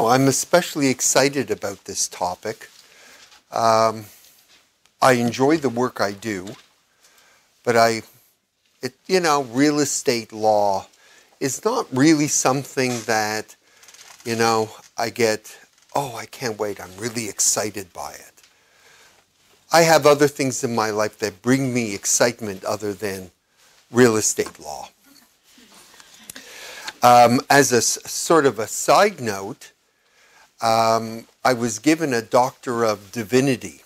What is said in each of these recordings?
I'm especially excited about this topic. I enjoy the work I do, but real estate law is not really something that, I get, I can't wait, I'm really excited by it. I have other things in my life that bring me excitement other than real estate law. As a sort of a side note, I was given a Doctor of Divinity.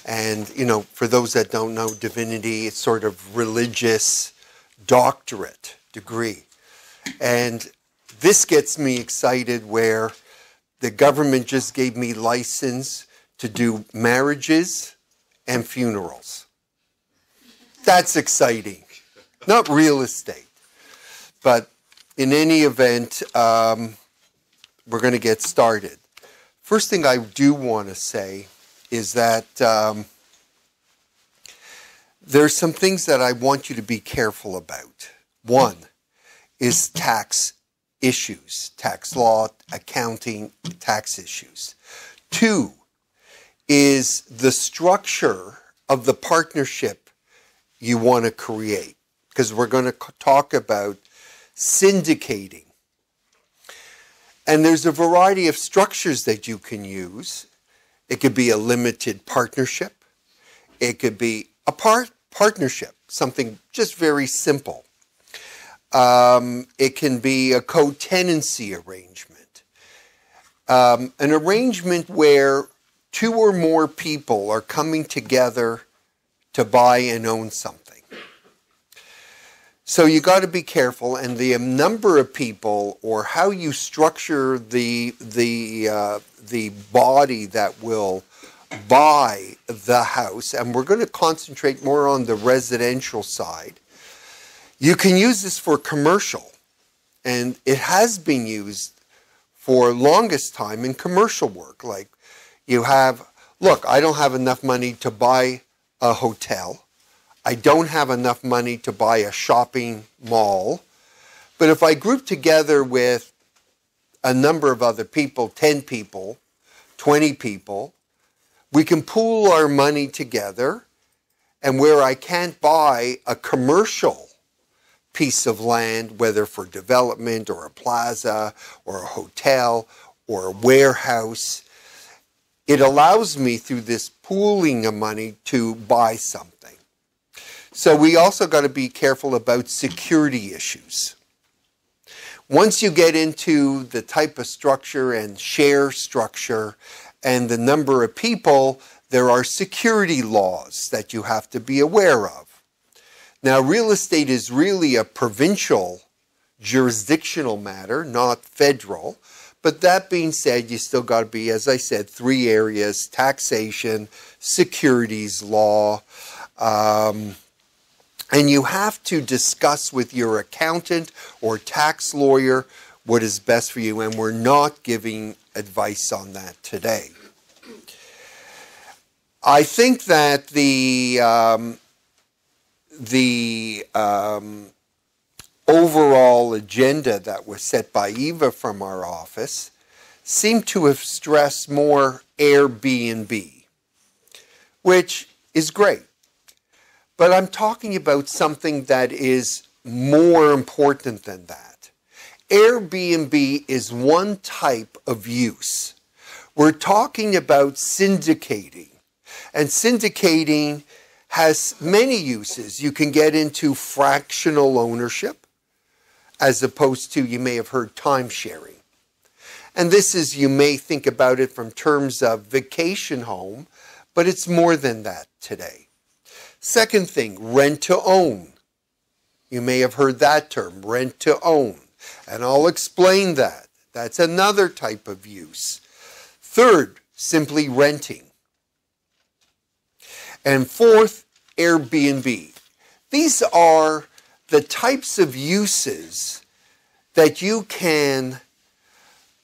And, for those that don't know, divinity, it's sort of religious doctorate degree. And this gets me excited where the government just gave me license to do marriages and funerals. That's exciting. Not real estate. But in any event, we're going to get started. First thing I do want to say is that there's some things that I want you to be careful about. One is tax issues, tax law, accounting, tax issues. Two is the structure of the partnership you want to create, because we're going to talk about syndicating. And there's a variety of structures that you can use. It could be a limited partnership. It could be a partnership, something just very simple. It can be a co-tenancy arrangement. An arrangement where two or more people are coming together to buy and own something. So you got to be careful, and the number of people or how you structure the body that will buy the house, and we're going to concentrate more on the residential side. You can use this for commercial, and it has been used for longest time in commercial work. Like look, I don't have enough money to buy a hotel. I don't have enough money to buy a shopping mall. But if I group together with a number of other people, 10 people, 20 people, we can pool our money together, and where I can't buy a commercial piece of land, whether for development or a plaza or a hotel or a warehouse, it allows me through this pooling of money to buy something. So we also got to be careful about security issues. Once you get into the type of structure and share structure and the number of people, there are security laws that you have to be aware of. Now, real estate is really a provincial jurisdictional matter, not federal. But that being said, you still got to be, as I said, three areas: taxation, securities law, and you have to discuss with your accountant or tax lawyer what is best for you, and we're not giving advice on that today. I think that the overall agenda that was set by Eva from our office seemed to have stressed more Airbnb, which is great. But I'm talking about something that is more important than that. Airbnb is one type of use. We're talking about syndicating. And syndicating has many uses. You can get into fractional ownership, as opposed to, you may have heard, time sharing. And this is, you may think about it from terms of vacation home, but it's more than that today. Second thing, rent to own. You may have heard that term, rent to own. And I'll explain that. That's another type of use. Third, simply renting. And fourth, Airbnb. These are the types of uses that you can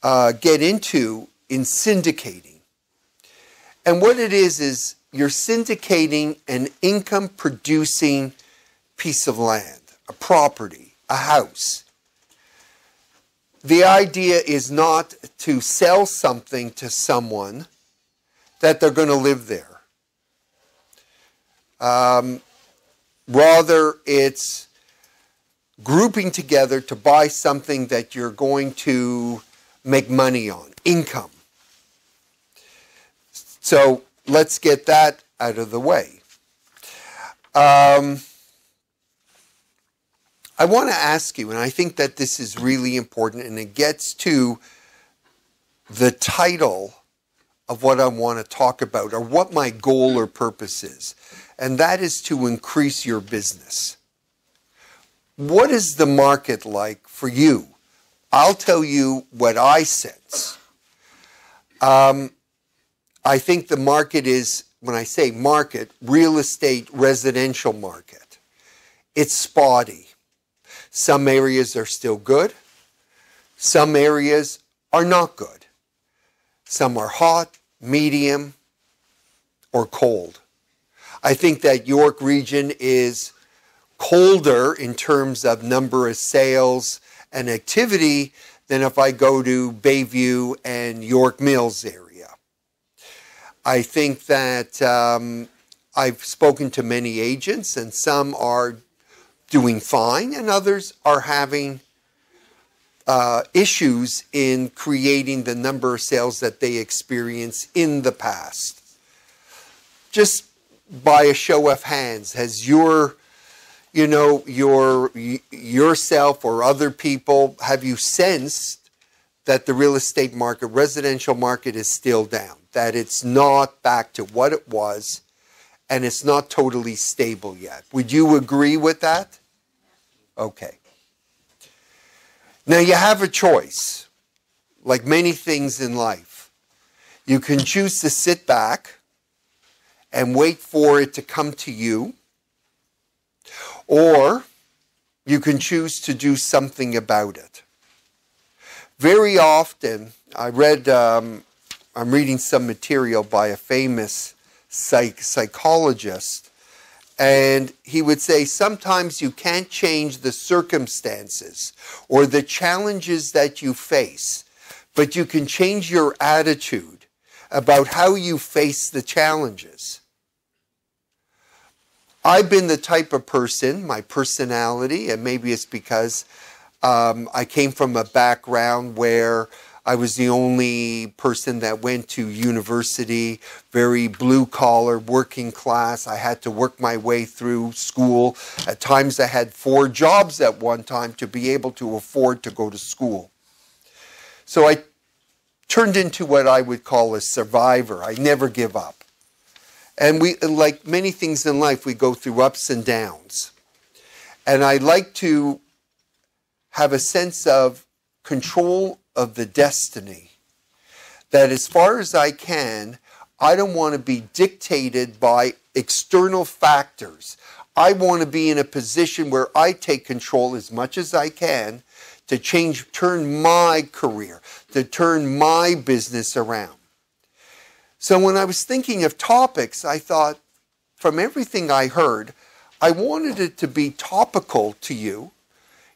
get into in syndicating. And what it is you're syndicating an income-producing piece of land, a property, a house. the idea is not to sell something to someone that they're going to live there. Rather, it's grouping together to buy something that you're going to make money on, income. So let's get that out of the way. I want to ask you, and I think that this is really important, and it gets to the title of what I want to talk about, or what my goal or purpose is, and that is to increase your business. What is the market like for you? I'll tell you what I sense. I think the market is, when I say market, real estate, residential market. It's spotty. Some areas are still good. Some areas are not good. Some are hot, medium, or cold. I think that York region is colder in terms of number of sales and activity than if I go to Bayview and York Mills area. I think that I've spoken to many agents, and some are doing fine, and others are having issues in creating the number of sales that they experienced in the past. Just by a show of hands, has yourself or other people, have you sensed that the real estate market, residential market, is still down? That it's not back to what it was, and it's not totally stable yet. Would you agree with that? Okay. Now you have a choice, like many things in life. You can choose to sit back and wait for it to come to you, or you can choose to do something about it. Very often, I'm reading some material by a famous psychologist, and he would say sometimes you can't change the circumstances or the challenges that you face, but you can change your attitude about how you face the challenges. I've been the type of person, my personality, and maybe it's because I came from a background where I was the only person that went to university, very blue-collar, working class. I had to work my way through school. At times I had 4 jobs at one time to be able to afford to go to school. So I turned into what I would call a survivor. I never give up. And we, like many things in life, we go through ups and downs. And I like to have a sense of control of the destiny. That as far as I can, I don't want to be dictated by external factors. I want to be in a position where I take control as much as I can to turn my career, to turn my business around. So when I was thinking of topics, I thought, from everything I heard, I wanted it to be topical to you.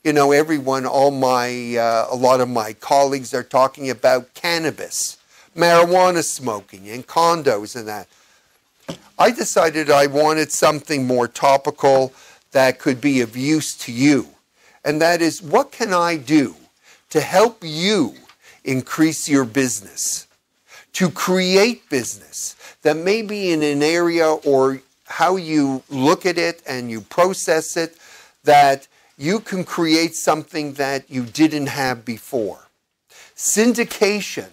You know, everyone, a lot of my colleagues are talking about cannabis, marijuana smoking, and condos and that. I decided I wanted something more topical that could be of use to you. And that is, what can I do to help you increase your business? To create business that may be in an area, or how you look at it and you process it, that you can create something that you didn't have before. Syndication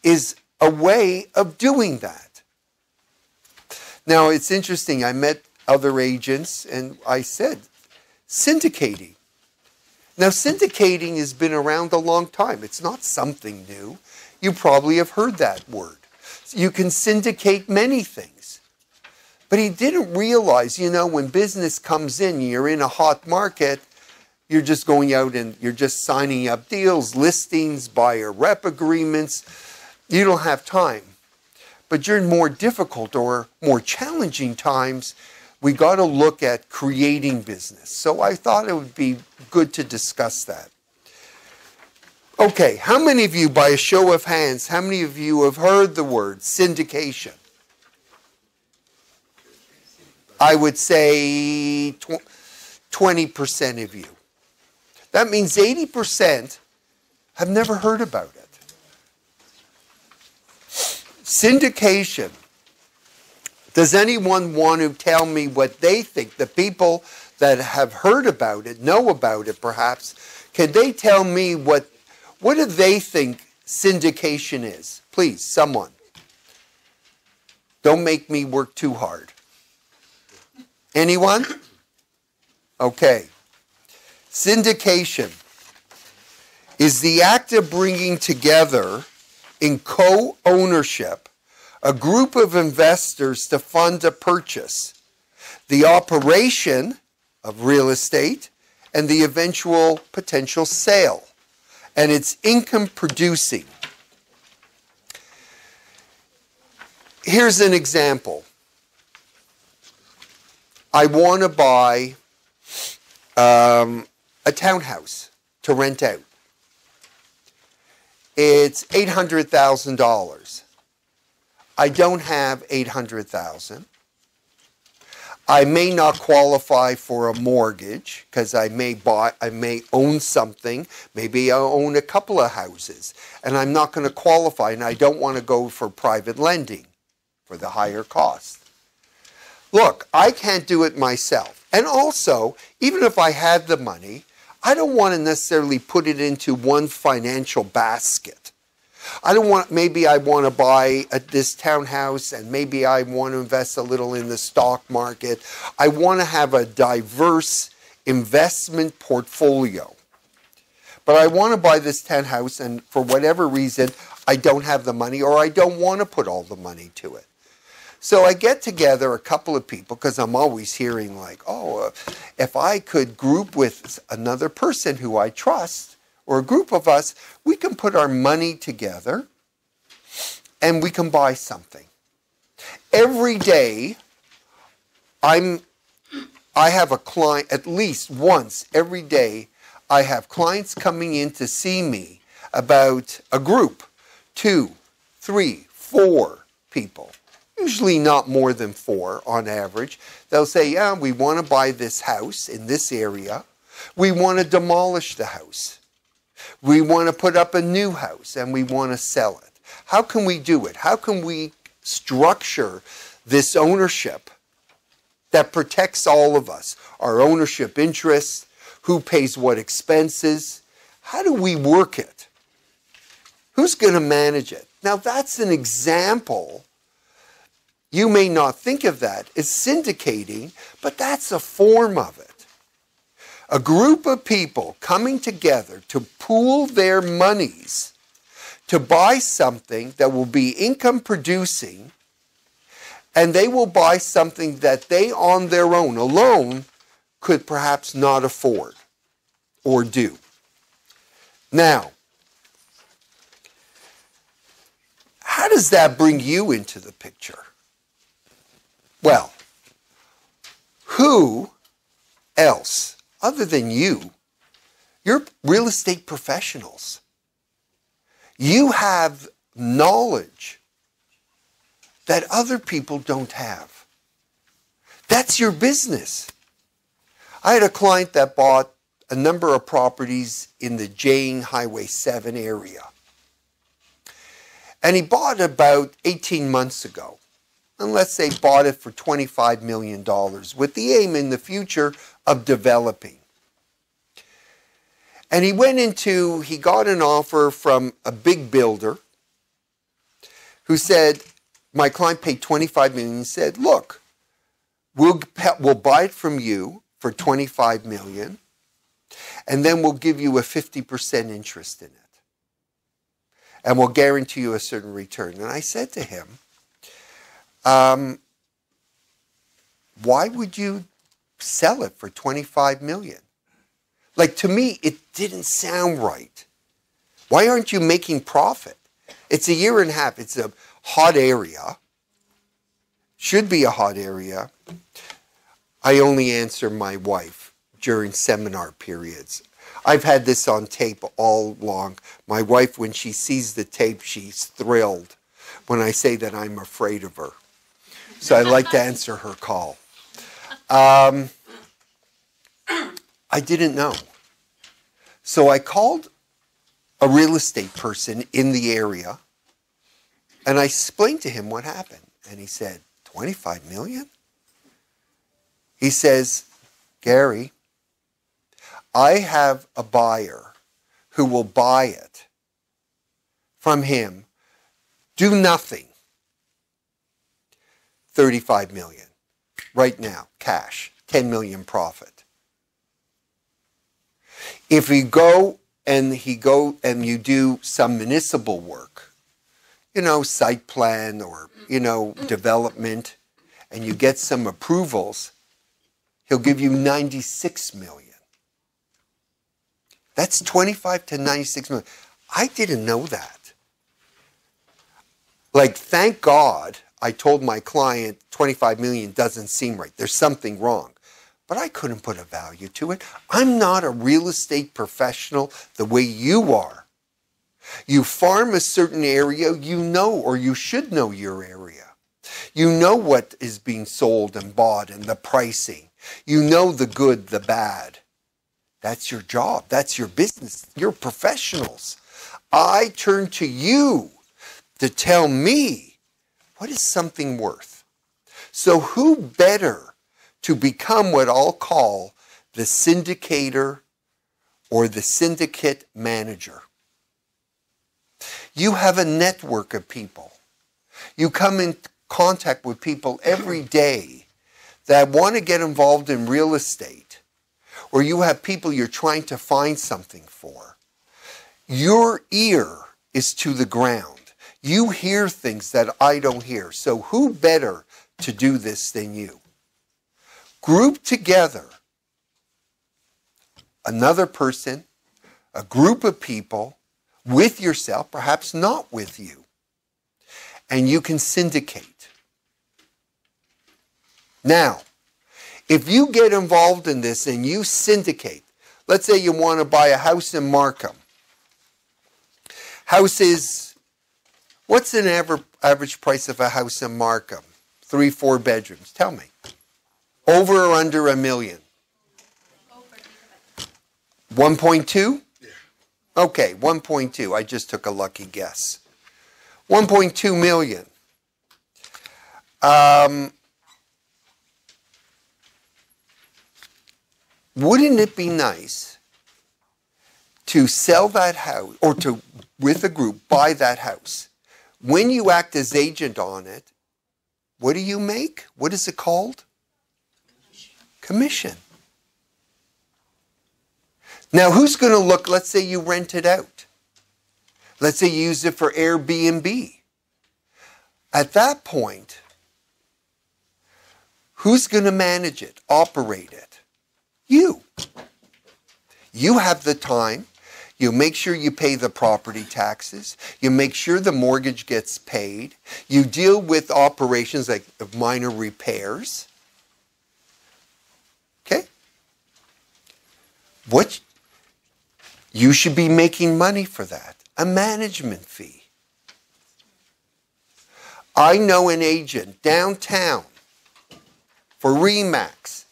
is a way of doing that. Now, it's interesting. I met other agents and I said, syndicating. Now, syndicating has been around a long time. It's not something new. You probably have heard that word. You can syndicate many things. But he didn't realize, you know, when business comes in, you're in a hot market, you're just going out and you're just signing up deals, listings, buyer rep agreements. You don't have time. But during more difficult or more challenging times, we got to look at creating business. So I thought it would be good to discuss that. Okay, how many of you, by a show of hands, how many of you have heard the word syndication? I would say 20% of you. That means 80% have never heard about it. Syndication. Does anyone want to tell me what they think? The people that have heard about it, know about it perhaps, can they tell me what do they think syndication is? Please, someone. Don't make me work too hard. Anyone? Okay. Syndication is the act of bringing together in co-ownership a group of investors to fund a purchase, the operation of real estate, and the eventual potential sale. And it's income producing. Here's an example. I want to buy a townhouse to rent out. It's $800,000. I don't have $800,000. I may not qualify for a mortgage because I may own something. Maybe I own a couple of houses, and I'm not going to qualify, and I don't want to go for private lending for the higher cost. Look, I can't do it myself. And also, even if I had the money, I don't want to necessarily put it into one financial basket. I don't want, maybe I want to buy this townhouse and maybe I want to invest a little in the stock market. I want to have a diverse investment portfolio. But I want to buy this townhouse and for whatever reason, I don't have the money or I don't want to put all the money to it. So I get together a couple of people because I'm always hearing like, oh, if I could group with another person who I trust or a group of us, we can put our money together and we can buy something. Every day, I have a client, at least once every day, I have clients coming in to see me about a group, 2, 3, 4 people. Usually not more than 4 on average. They'll say, yeah, we want to buy this house in this area. We want to demolish the house. We want to put up a new house and we want to sell it. How can we do it? How can we structure this ownership that protects all of us? Our ownership interests, who pays what expenses? How do we work it? Who's going to manage it? Now that's an example. You may not think of that as syndicating, but that's a form of it. A group of people coming together to pool their monies to buy something that will be income producing, and they will buy something that they on their own, alone, could perhaps not afford or do. Now, how does that bring you into the picture? Well, who else, other than you, you're real estate professionals. You have knowledge that other people don't have. That's your business. I had a client that bought a number of properties in the Jane Highway 7 area. And he bought about 18 months ago. And let's say bought it for $25 million with the aim in the future of developing. And he got an offer from a big builder who said, my client paid $25 million and said, look, we'll buy it from you for $25 million and then we'll give you a 50% interest in it. And we'll guarantee you a certain return. And I said to him, why would you sell it for $25 million? Like, to me, it didn't sound right. Why aren't you making profit? It's a year and a half. It's a hot area. Should be a hot area. I only answer my wife during seminar periods. I've had this on tape all along. My wife, when she sees the tape, she's thrilled when I say that I'm afraid of her. So I like to answer her call. I didn't know. So I called a real estate person in the area, and I explained to him what happened. And he said, 25 million? He says, Gary, I have a buyer who will buy it from him, do nothing, 35 million right now, cash, 10 million profit. If you go and you do some municipal work, site plan or, development, and you get some approvals, he'll give you 96 million. That's 25 to 96 million. I didn't know that. Thank God I told my client 25 million doesn't seem right. There's something wrong. But I couldn't put a value to it. I'm not a real estate professional the way you are. You farm a certain area, or you should know your area. You know what is being sold and bought and the pricing. You know the good, the bad. That's your job. That's your business. You're professionals. I turn to you to tell me what is something worth. So who better to become what I'll call the syndicator or the syndicate manager? You have a network of people. You come in contact with people every day that want to get involved in real estate, or you have people you're trying to find something for. Your ear is to the ground. You hear things that I don't hear. So who better to do this than you? Group together another person, a group of people, with yourself, perhaps not with you, and you can syndicate. Now, if you get involved in this and you syndicate, let's say you want to buy a house in Markham. What's an average price of a house in Markham? 3-4 bedrooms. Tell me. Over or under $1 million? 1.2? Yeah. Okay, 1.2. I just took a lucky guess. 1.2 million. Wouldn't it be nice to sell that house, or to, with a group, buy that house? When you act as agent on it, what do you make? What is it called? Commission. Now, who's going to look, let's say you rent it out. Let's say you use it for Airbnb. At that point, who's going to manage it, operate it? You. You have the time. You make sure you pay the property taxes. You make sure the mortgage gets paid. You deal with operations like minor repairs. Okay? You should be making money for that. A management fee. I know an agent downtown for RE/MAX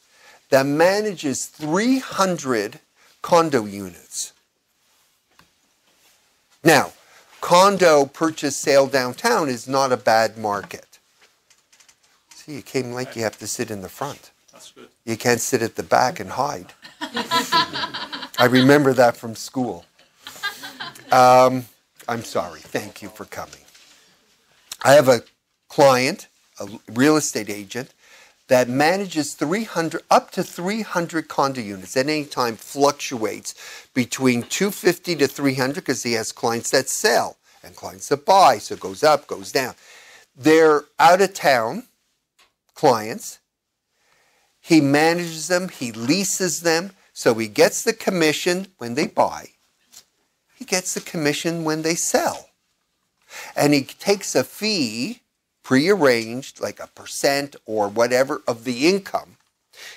that manages 300 condo units. Now, condo purchase sale downtown is not a bad market. See, you came late, you have to sit in the front. That's good. You can't sit at the back and hide. I remember that from school. I'm sorry. Thank you for coming. I have a client, a real estate agent, that manages up to 300 condo units. At any time fluctuates between 250 to 300 because he has clients that sell and clients that buy. So it goes up, goes down. They're out of town clients. He manages them. He leases them. So he gets the commission when they buy. He gets the commission when they sell. And he takes a fee prearranged, like a percent or whatever of the income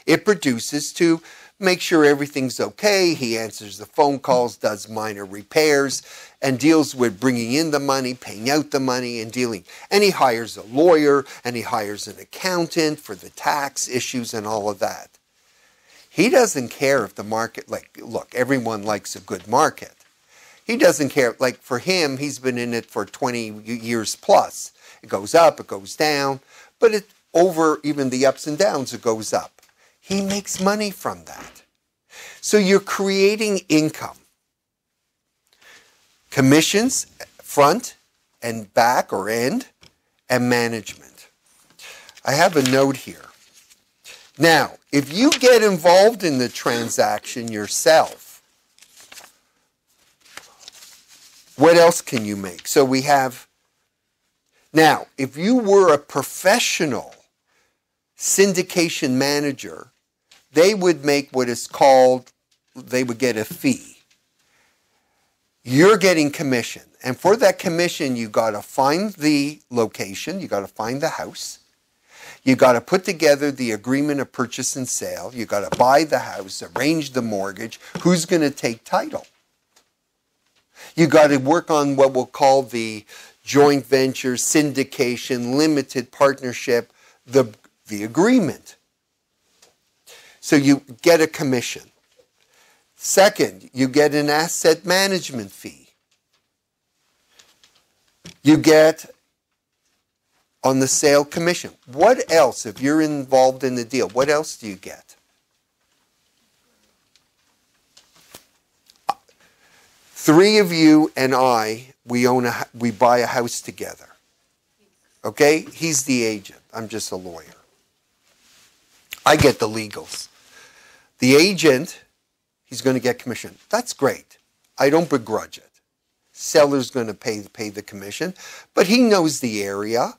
it produces to make sure everything's okay. He answers the phone calls, does minor repairs, and deals with bringing in the money, paying out the money, and dealing. And he hires a lawyer, and he hires an accountant for the tax issues and all of that. He doesn't care if the market, like, look, everyone likes a good market. He doesn't care. Like, for him, he's been in it for 20 years plus. It goes up, it goes down, but it over even the ups and downs, it goes up. He makes money from that. So you're creating income. Commissions, front and back or end, and management. I have a note here. Now, if you get involved in the transaction yourself, what else can you make? So we have, now, if you were a professional syndication manager, they would make what is called, they would get a fee. You're getting commission. And for that commission, you got to find the location, you got to find the house, you got to put together the agreement of purchase and sale, you got to buy the house, arrange the mortgage, who's going to take title. You got to work on what we'll call the joint venture, syndication, limited partnership, the agreement. So you get a commission. Second, you get an asset management fee. You get on the sale commission. What else, if you're involved in the deal, what else do you get? Three of you and I, we buy a house together. Okay? He's the agent. I'm just a lawyer. I get the legals. The agent, he's going to get commission. That's great. I don't begrudge it. Seller's going to pay the commission, but he knows the area.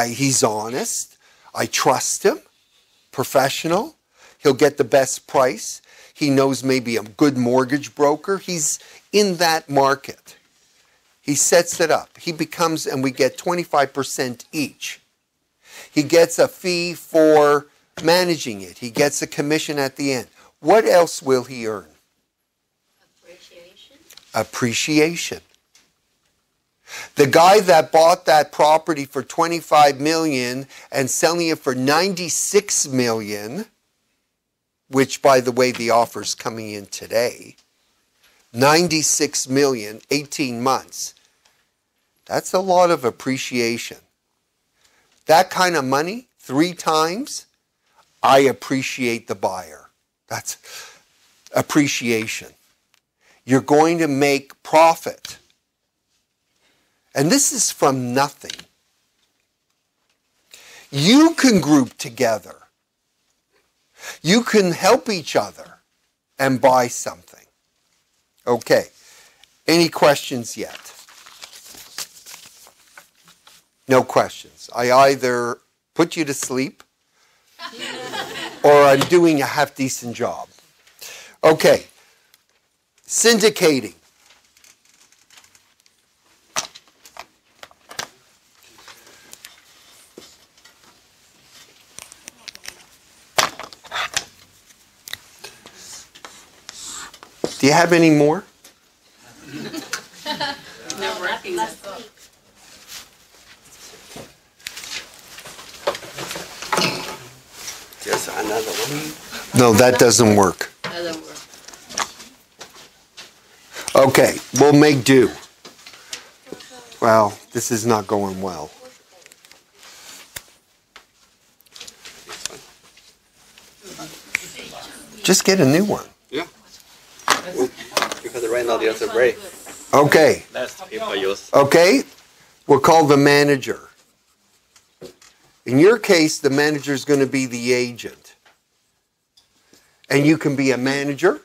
He's honest. I trust him. Professional. He'll get the best price. He knows maybe a good mortgage broker. He's in that market. He sets it up. He becomes, and we get 25% each. He gets a fee for managing it. He gets a commission at the end. What else will he earn? Appreciation. Appreciation. The guy that bought that property for $25 million and selling it for $96 million, which, by the way, the offer's coming in today, $96 million, 18 months. That's a lot of appreciation. That kind of money, 3 times, I appreciate the buyer. That's appreciation. You're going to make profit. And this is from nothing. You can group together. You can help each other and buy something. Okay. Any questions yet? No questions. I either put you to sleep or I'm doing a half-decent job. Okay. Syndicating. Do you have any more? No, nothing. Just another one. No, that doesn't work. Doesn't work. Okay, we'll make do. Well, this is not going well. Just get a new one. Yeah. Because right now there's a break. Okay, That's people use. okay. We'll call the manager. In your case, the manager is going to be the agent. And you can be a manager,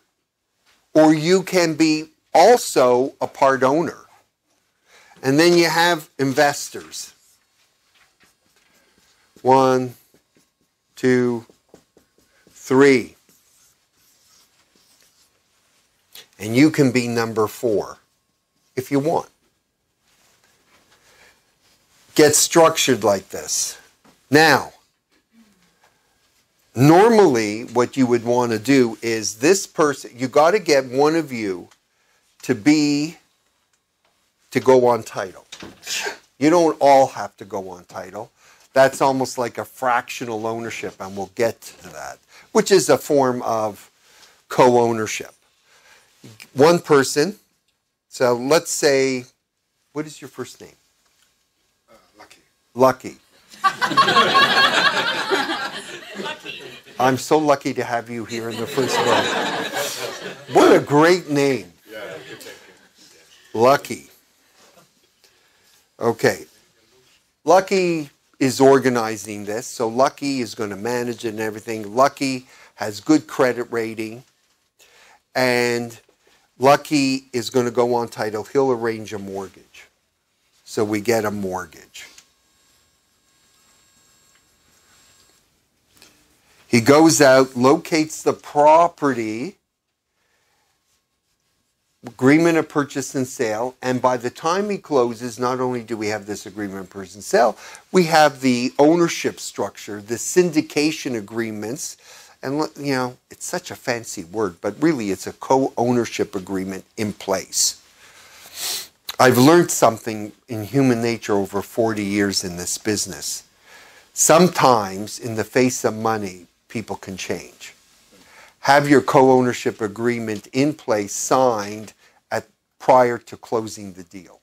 or you can be also a part owner. And then you have investors. 1, 2, 3. And you can be number 4 if you want. Get structured like this. Now, Normally, what you would want to do is this person, you got to get one of you to go on title. You don't all have to go on title. That's almost like a fractional ownership, and we'll get to that, which is a form of co-ownership. One person, so let's say, what is your first name? Lucky. Lucky. Lucky. I'm so lucky to have you here in the first row. What a great name. Yeah, good thank you. Lucky. Okay. Lucky is organizing this, so Lucky is going to manage it and everything. Lucky has good credit rating, and Lucky is going to go on title. He'll arrange a mortgage. So we get a mortgage. He goes out, locates the property, agreement of purchase and sale, and by the time he closes, not only do we have this agreement of purchase and sale, we have the ownership structure, the syndication agreements, and you know, it's such a fancy word, but really it's a co-ownership agreement in place. I've learned something in human nature over 40 years in this business. Sometimes, in the face of money, people can change. Have your co-ownership agreement in place, signed prior to closing the deal.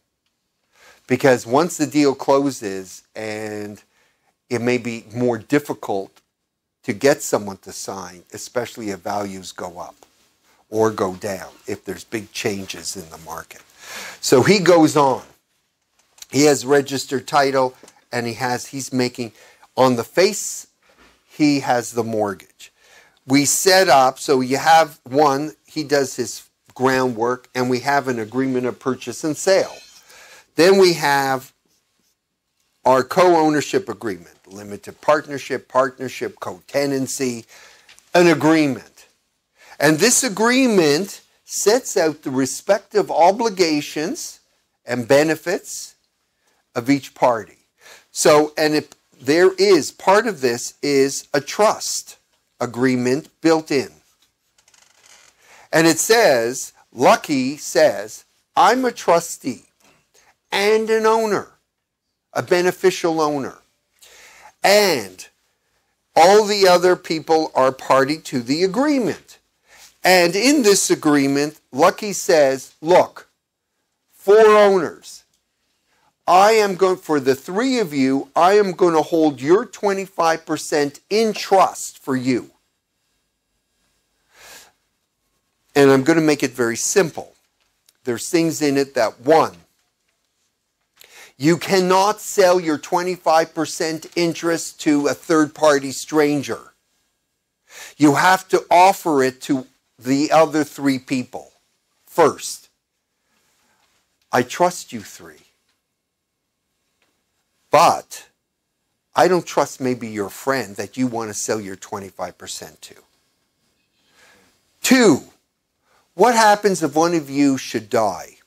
Because once the deal closes, and it may be more difficult to get someone to sign, especially if values go up or go down, if there's big changes in the market. So he goes on. He has registered title, and he's making, on the face, he has the mortgage. We set up, so you have one, he does his groundwork, and we have an agreement of purchase and sale. Then we have our co-ownership agreement, limited partnership, co-tenancy, an agreement. And this agreement sets out the respective obligations and benefits of each party. So, and there is, part of this is a trust agreement built in. And it says, Lucky says, I'm a trustee and an owner, a beneficial owner. And all the other people are party to the agreement. And in this agreement, Lucky says, look, 4 owners. I am going, for the 3 of you, I am going to hold your 25% in trust for you. And I'm going to make it very simple. There's things in it that, 1, you cannot sell your 25% interest to a third-party stranger. You have to offer it to the other 3 people first. I trust you 3. But I don't trust maybe your friend that you want to sell your 25% to. 2, what happens if one of you should die?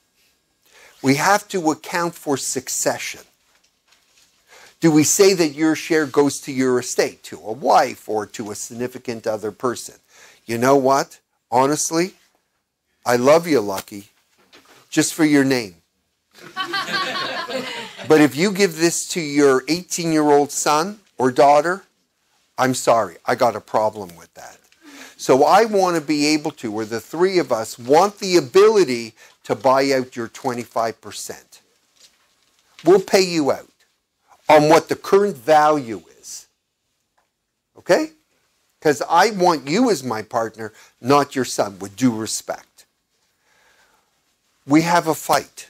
We have to account for succession. Do we say that your share goes to your estate, to a wife, or to a significant other person? You know what? Honestly, I love you, Lucky, just for your name. But if you give this to your 18-year-old son or daughter, I'm sorry, I got a problem with that. So I want to be able to, or the 3 of us want the ability to buy out your 25%. We'll pay you out on what the current value is. Okay? Because I want you as my partner, not your son, with due respect. We have a fight.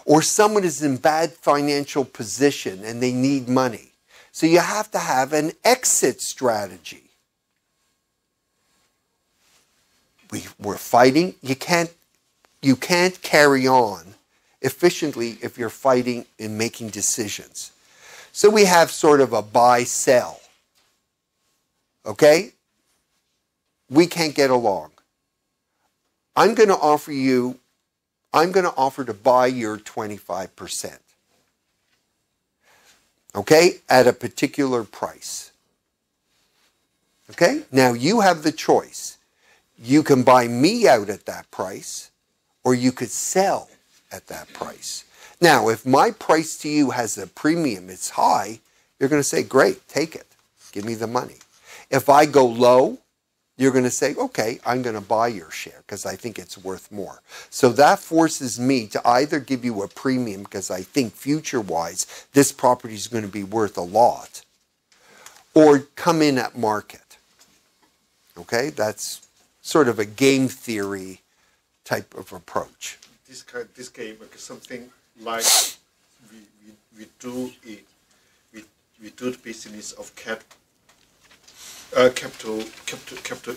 Or someone is in bad financial position and they need money. So you have to have an exit strategy. We're fighting. You can't carry on efficiently if you're fighting and making decisions. So we have sort of a buy-sell. Okay? We can't get along. I'm going to offer to buy your 25%. Okay? At a particular price. Okay? Now you have the choice. You can buy me out at that price, or you could sell at that price. Now, if my price to you has a premium, it's high, you're going to say, great, take it. Give me the money. If I go low, you're going to say, okay, I'm going to buy your share because I think it's worth more. So that forces me to either give you a premium because I think future-wise this property is going to be worth a lot, or come in at market. Okay? That's sort of a game theory type of approach. This game is something like we do it. We do the business of capital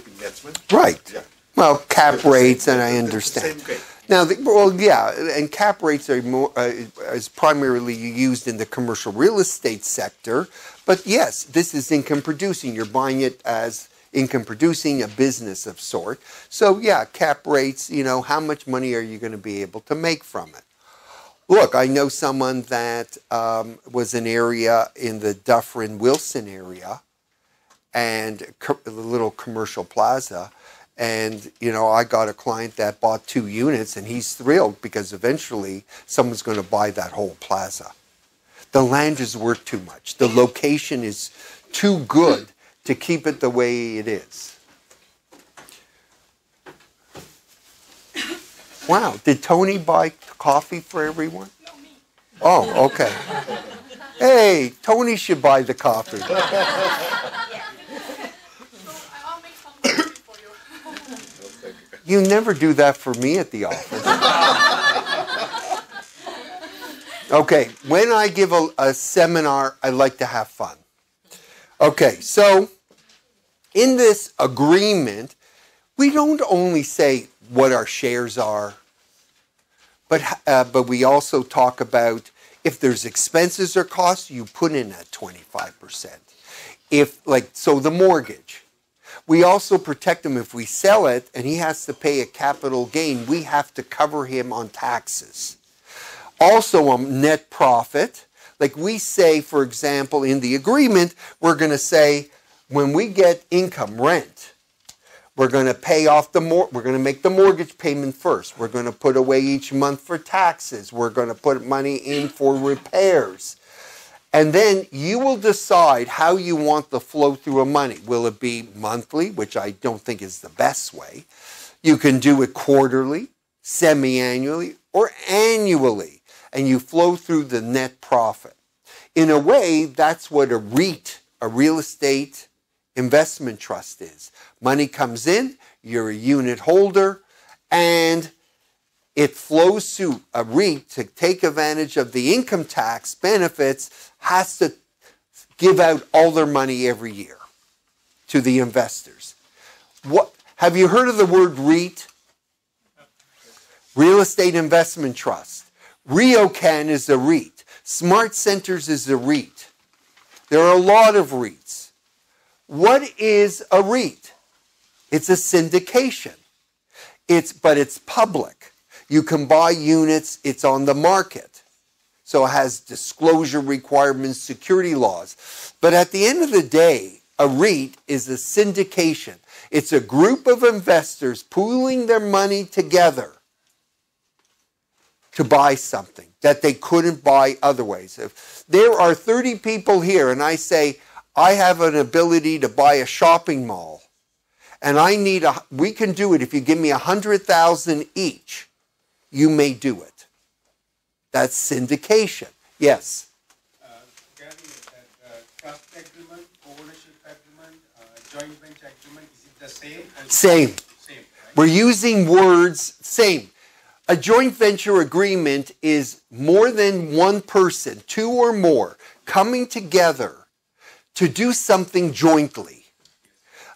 investment. Right. Yeah. Well, cap The rates, same- and I the understand. same game. Now, and cap rates are more is primarily used in the commercial real estate sector. But yes, this is income producing. You're buying it as income producing, a business of sort. So yeah, cap rates. How much money are you going to be able to make from it? Look, I know someone that was an area in the Dufferin-Wilson area, and a little commercial plaza. And, I got a client that bought 2 units, and he's thrilled because eventually someone's going to buy that whole plaza. The land is worth too much. The location is too good to keep it the way it is. Wow, did Tony buy coffee for everyone? No, me. Oh, okay. Hey, Tony should buy the coffee. So I'll make some coffee for you. You never do that for me at the office. Okay, when I give a seminar, I like to have fun. Okay, so in this agreement, we don't only say what our shares are, but we also talk about if there's expenses or costs, you put in at 25%. So the mortgage. We also protect him if we sell it and he has to pay a capital gain, we have to cover him on taxes. Also on net profit, like we say, for example, in the agreement, we're going to say when we get income, rent, we're going to pay off we're going to make the mortgage payment first. We're going to put away each month for taxes. We're going to put money in for repairs. And then you will decide how you want the flow through of money. Will it be monthly, which I don't think is the best way? You can do it quarterly, semi-annually, or annually. And you flow through the net profit. In a way, that's what a REIT, a real estate investment trust, is. Money comes in, you're a unit holder, and it flows through a REIT to take advantage of the income tax benefits, has to give out all their money every year to the investors. Have you heard of the word REIT? Real Estate Investment Trust. RioCan is a REIT. Smart Centers is a REIT. There are a lot of REITs. What is a REIT? It's a syndication. But it's public. You can buy units. It's on the market. So it has disclosure requirements, security laws. But at the end of the day, a REIT is a syndication. It's a group of investors pooling their money together to buy something that they couldn't buy otherwise. If there are 30 people here and I say, I have an ability to buy a shopping mall, and we can do it if you give me $100,000 each, you may do it. That's syndication. Yes? Gary, trust agreement, ownership agreement, joint venture agreement, is it the same? Same. Same, right? We're using words, same. A joint venture agreement is more than one person, 2 or more, coming together to do something jointly.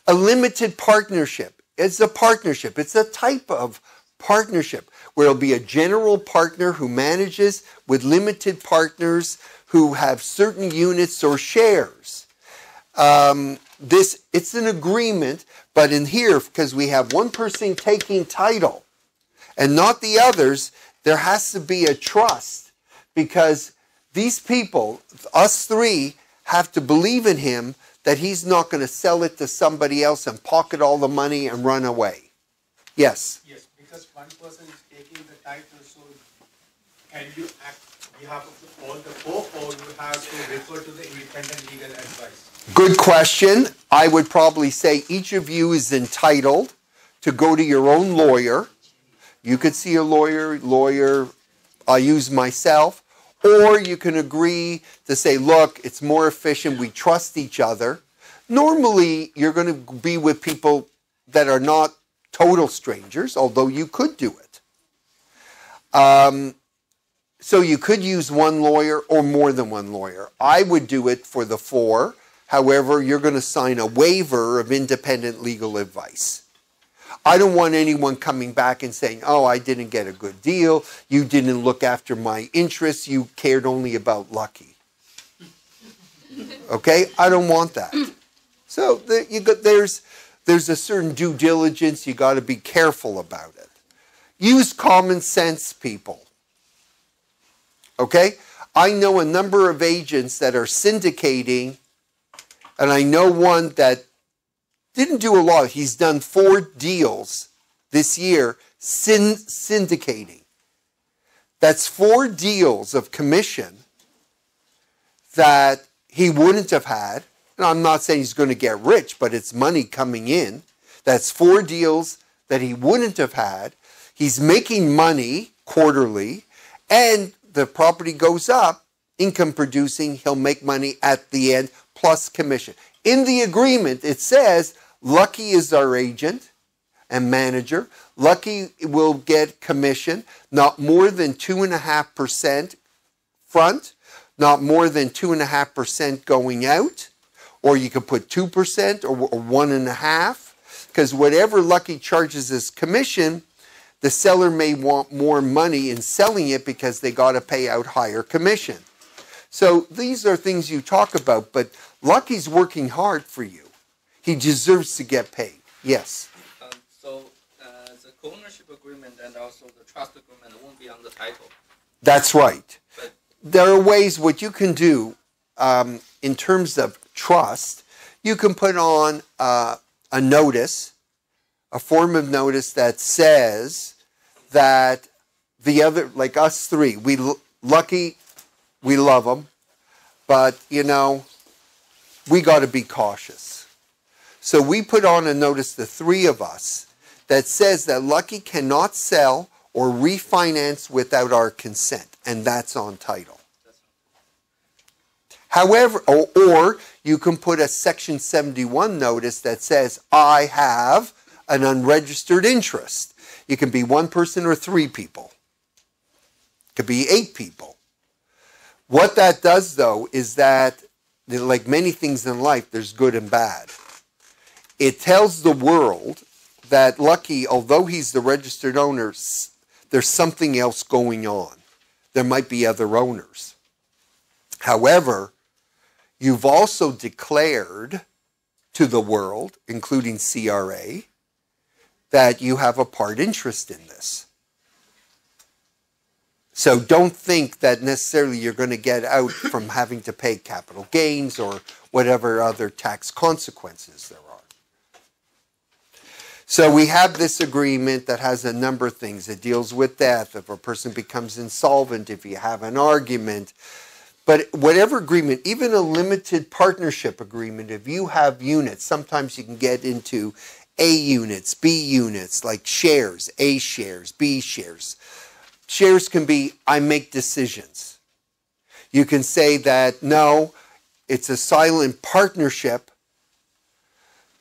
A limited partnership is a partnership. It's a type of partnership where it'll be a general partner who manages with limited partners who have certain units or shares. It's an agreement, but in here, because we have one person taking title and not the others, there has to be a trust because these people, us three, have to believe in him that he's not going to sell it to somebody else and pocket all the money and run away. Yes? Yes, because one person is taking the title, so can you act on behalf of all the four, or you have to refer to the independent legal advice? Good question. I would probably say each of you is entitled to go to your own lawyer. You could see a lawyer, I use myself, or you can agree to say, look, it's more efficient, we trust each other. Normally, you're going to be with people that are not total strangers, although you could do it. So you could use one lawyer or more than one lawyer. I would do it for the four. However, you're going to sign a waiver of independent legal advice. I don't want anyone coming back and saying, oh, I didn't get a good deal. You didn't look after my interests. You cared only about Lucky. Okay? I don't want that. So there's a certain due diligence. You got to be careful about it. Use common sense, people. Okay? I know a number of agents that are syndicating, and I know one that didn't do a lot. He's done 4 deals this year syndicating. That's 4 deals of commission that he wouldn't have had. And I'm not saying he's going to get rich, but it's money coming in. That's 4 deals that he wouldn't have had. He's making money quarterly, and the property goes up, income producing, he'll make money at the end, plus commission. In the agreement, it says, Lucky is our agent and manager. Lucky will get commission, not more than 2.5% front, not more than 2.5% going out, or you could put 2% or 1.5%, because whatever Lucky charges as commission, the seller may want more money in selling it because they got to pay out higher commission. So these are things you talk about, but Lucky's working hard for you. He deserves to get paid. Yes? So the co-ownership agreement and also the trust agreement won't be on the title. That's right. But There are ways what you can do in terms of trust. You can put on a notice, a form of notice that says that the other, like us 3, Lucky, we love him, but, you know, we got to be cautious. So we put on a notice, the 3 of us, that says that Lucky cannot sell or refinance without our consent, and that's on title. However, or you can put a Section 71 notice that says, I have an unregistered interest. You can be 1 person or 3 people. It could be 8 people. What that does, though, is that, like many things in life, there's good and bad. It tells the world that Lucky, although he's the registered owner, there's something else going on. There might be other owners. However, you've also declared to the world, including CRA, that you have a part interest in this. So don't think that necessarily you're going to get out from having to pay capital gains or whatever other tax consequences there are. So we have this agreement that has a number of things. It deals with death, if a person becomes insolvent, if you have an argument. But whatever agreement, even a limited partnership agreement, if you have units, sometimes you can get into A units, B units, like shares, A shares, B shares. Shares can be, I make decisions. You can say that, no, it's a silent partnership.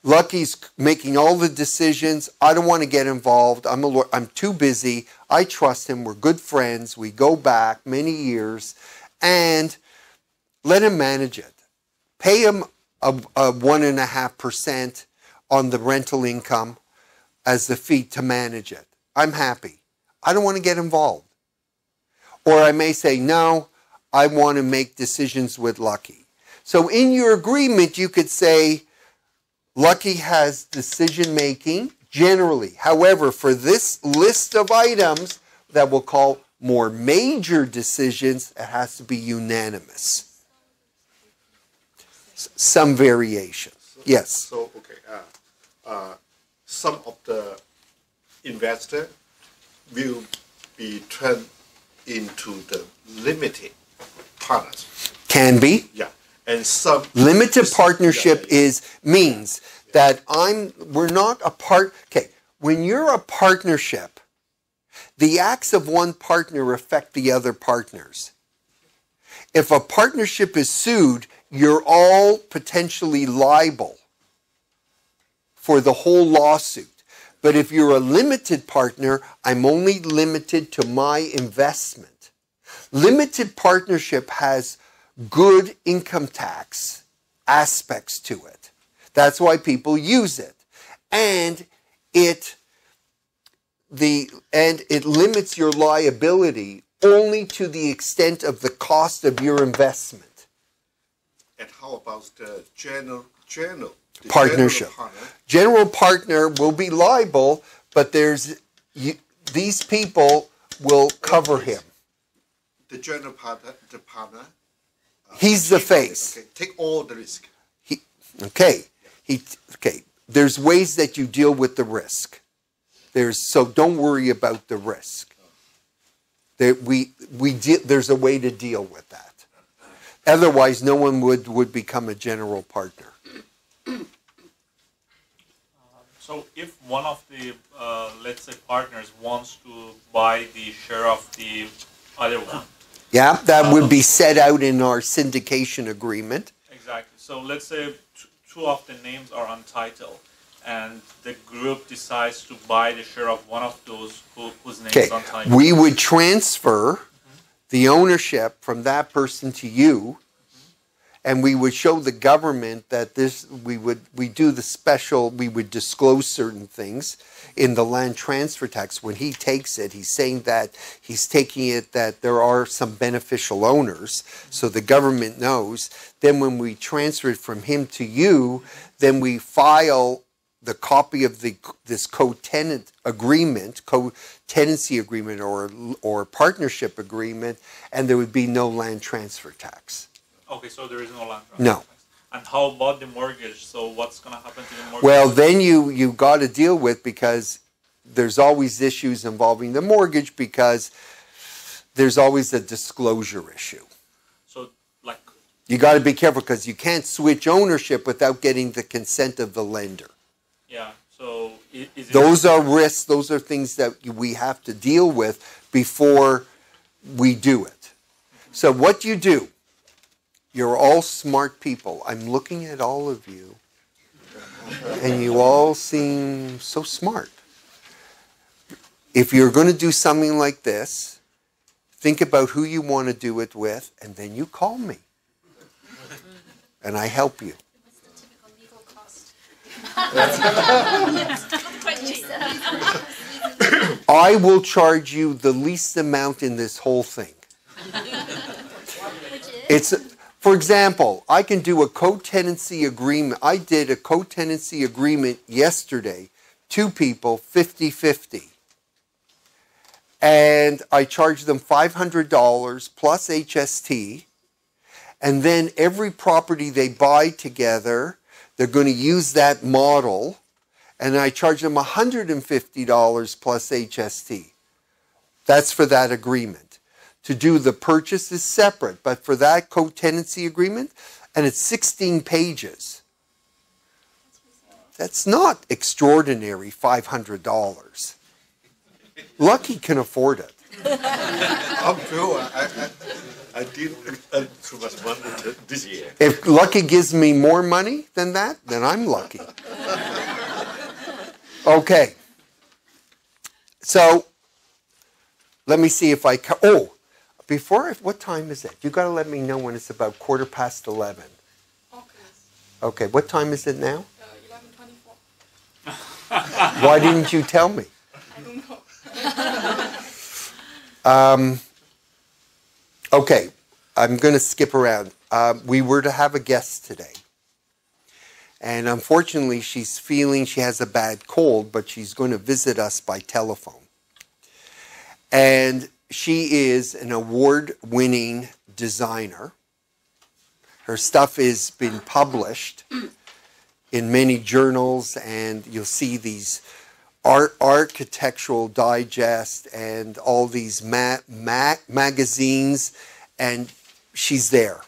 Lucky's making all the decisions. I don't want to get involved. I'm too busy. I trust him. We're good friends. We go back many years. And let him manage it. Pay him a 1.5% on the rental income as the fee to manage it. I'm happy. I don't want to get involved. Or I may say, no, I want to make decisions with Lucky. So in your agreement, you could say, Lucky has decision making generally. However, for this list of items that we'll call more major decisions, it has to be unanimous. Some variation. Yes. So, okay, some of the investor will be turned into the limited partners. Can be. Yeah, and some Limited partnership yeah. means that we're not a part. Okay, when you're a partnership, the acts of one partner affect the other partners. If a partnership is sued, you're all potentially liable for the whole lawsuit. But if you're a limited partner, I'm only limited to my investment. Limited partnership has good income tax aspects to it. That's why people use it. And it limits your liability only to the extent of the cost of your investment. And how about the general Partnership. General partner will be liable, but these people will cover him. The general partner, He's the face. Okay, take all the risk. Okay. There's ways that you deal with the risk. So don't worry about the risk. There's a way to deal with that. Otherwise, no one would become a general partner. So if one of the, let's say, partners wants to buy the share of the other one. Yeah, that would be set out in our syndication agreement. Exactly. So let's say two of the names are untitled, and the group decides to buy the share of one of those whose name is untitled. We would transfer the ownership from that person to you, and we would show the government that we would disclose certain things in the land transfer tax. When he takes it, he's saying that he's taking it that there are some beneficial owners, so the government knows. Then when we transfer it from him to you, then we file the copy of this co-tenancy agreement or partnership agreement, and there would be no land transfer tax. Okay, so there is no land transfer No. tax. And how about the mortgage? So what's going to happen to the mortgage? Well, then you got to deal with, because there's always issues involving the mortgage, because there's always a disclosure issue. So, like, you got to be careful, because you can't switch ownership without getting the consent of the lender. yeah. So Those are risks. Those are things that we have to deal with before we do it. So what you do? You're all smart people. I'm looking at all of you, and you all seem so smart. If you're going to do something like this, think about who you want to do it with, and then you call me. And I help you. What's the typical legal cost? Quite cheap. I will charge you the least amount in this whole thing. Which is? For example, I can do a co-tenancy agreement. I did a co-tenancy agreement yesterday, 2 people, 50-50. And I charged them $500 plus HST. And then every property they buy together, they're going to use that model. And I charge them $150 plus HST. That's for that agreement. To do the purchase is separate, but for that co-tenancy agreement, and it's 16 pages. That's not extraordinary, $500. Lucky can afford it. I'm sure I didn't earn too much money this year. If Lucky gives me more money than that, then I'm lucky. Okay. So, let me see if I can. What time is it? You got to let me know when it's about 11:15. Okay. Okay, what time is it now? 11:24. Why didn't you tell me? I don't know. Okay, I'm going to skip around. We were to have a guest today. And unfortunately, she's feeling she has a bad cold, but she's going to visit us by telephone. And she is an award-winning designer. Her stuff is been published in many journals, and you'll see these architectural digest and all these magazines, and she's there.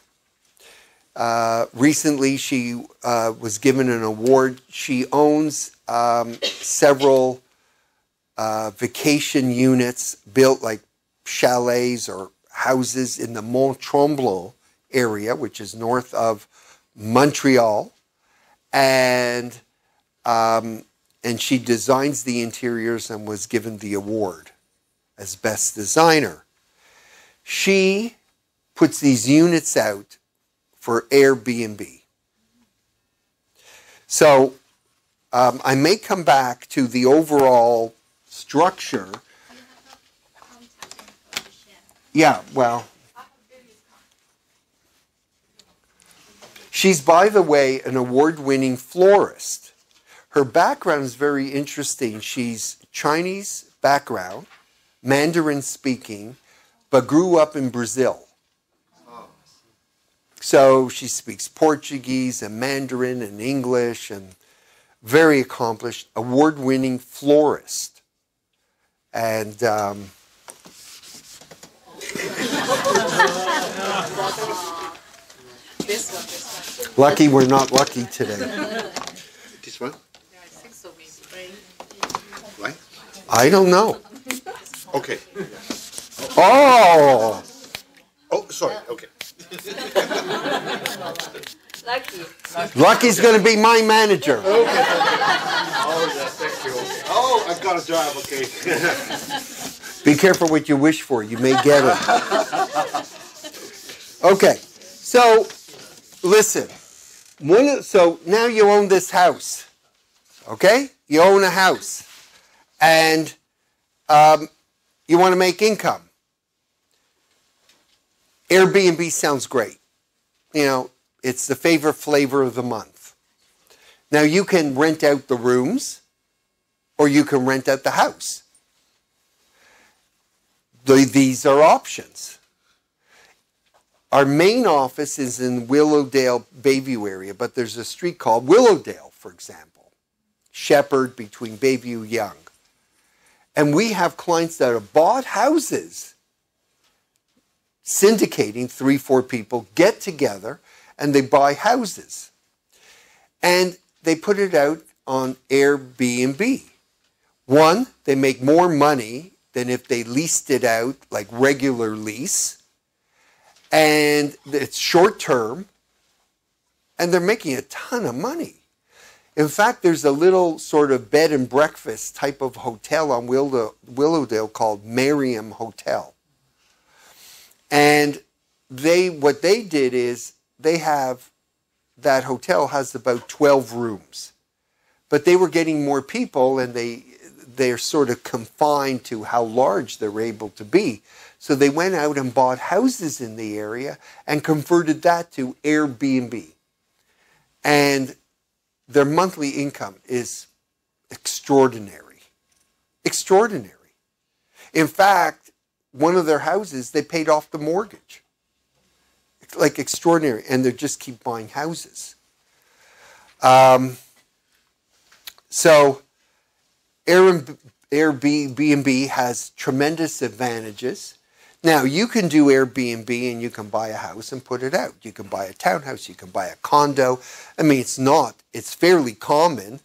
Recently, she was given an award. She owns several vacation units built like chalets or houses in the Mont Tremblant area, which is north of Montreal, and she designs the interiors and was given the award as best designer. She puts these units out for Airbnb. So I may come back to the overall structure. Yeah, well, she's, by the way, an award-winning florist. Her background is very interesting. She's Chinese background, Mandarin speaking, but grew up in Brazil. So she speaks Portuguese and Mandarin and English, and very accomplished, award-winning florist. And This one. lucky we're not lucky today. This one? Yeah, I think so, maybe. Right? I don't know. Okay. Oh! Oh, sorry. Okay. Lucky. Lucky's going to be my manager. Oh, yeah, thank you. Okay. Oh, I got a job. Okay. Be careful what you wish for. You may get it. Okay. So, listen. So now you own this house. Okay? You own a house. And you want to make income. Airbnb sounds great. You know, it's the favorite flavor of the month. Now you can rent out the rooms, or you can rent out the house. These are options. Our main office is in Willowdale, Bayview area, but there's a street called Willowdale, for example. Shepherd between Bayview, Yonge. And we have clients that have bought houses, syndicating 3-4 people, get together, and they buy houses. And they put it out on Airbnb. One, they make more money than if they leased it out like regular lease. And it's short term. And they're making a ton of money. In fact, there's a little sort of bed and breakfast type of hotel on Willowdale called Merriam Hotel. And what they did is that hotel has about 12 rooms. But they were getting more people, and they're sort of confined to how large they're able to be. So they went out and bought houses in the area and converted that to Airbnb. And their monthly income is extraordinary. Extraordinary. In fact, one of their houses, they paid off the mortgage. Like extraordinary. And they just keep buying houses. So Airbnb has tremendous advantages. Now, you can do Airbnb and you can buy a house and put it out. You can buy a townhouse, you can buy a condo. I mean, it's fairly common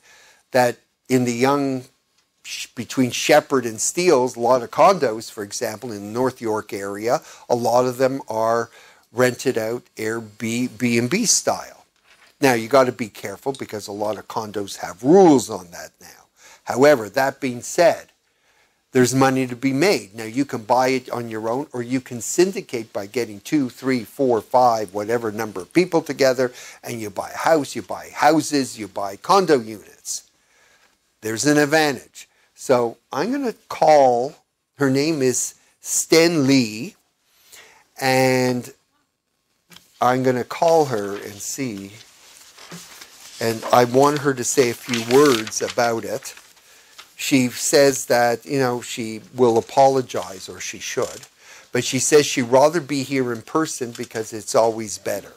that in the between Shepherd and Steeles, a lot of condos, for example, in the North York area, a lot of them are rented out Airbnb style. Now, you got to be careful because a lot of condos have rules on that now. However, that being said, there's money to be made. Now, you can buy it on your own, or you can syndicate by getting 2, 3, 4, 5, whatever number of people together, and you buy a house, you buy houses, you buy condo units. There's an advantage. So I'm going to call, her name is Sten Lee, and I'm going to call her and see, and I want her to say a few words about it. She says that, she will apologize, or she should. But she says she'd rather be here in person because it's always better.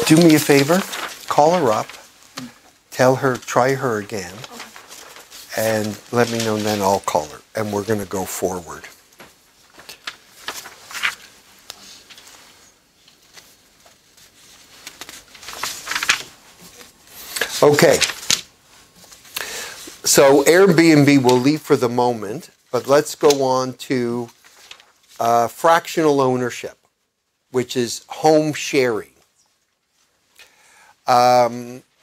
Do me a favor, call her up, tell her, try her again, and let me know, and then I'll call her, and we're going to go forward. Okay. So Airbnb we'll leave for the moment, but let's go on to fractional ownership, which is home sharing.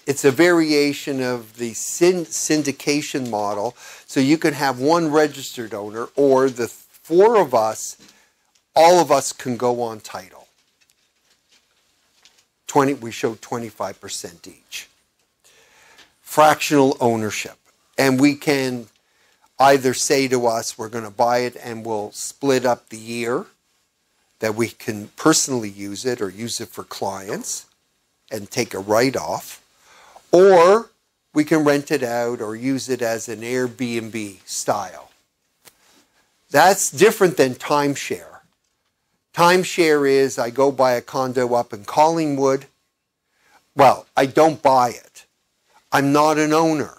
It's a variation of the syndication model. So you can have one registered owner, or the four of us, all of us can go on title. We showed 25% each. Fractional ownership. And we can either say to us, we're going to buy it and we'll split up the year that we can personally use it or use it for clients and take a write-off. Or we can rent it out or use it as an Airbnb style. That's different than timeshare. Timeshare is I go buy a condo up in Collingwood. Well, I don't buy it. I'm not an owner.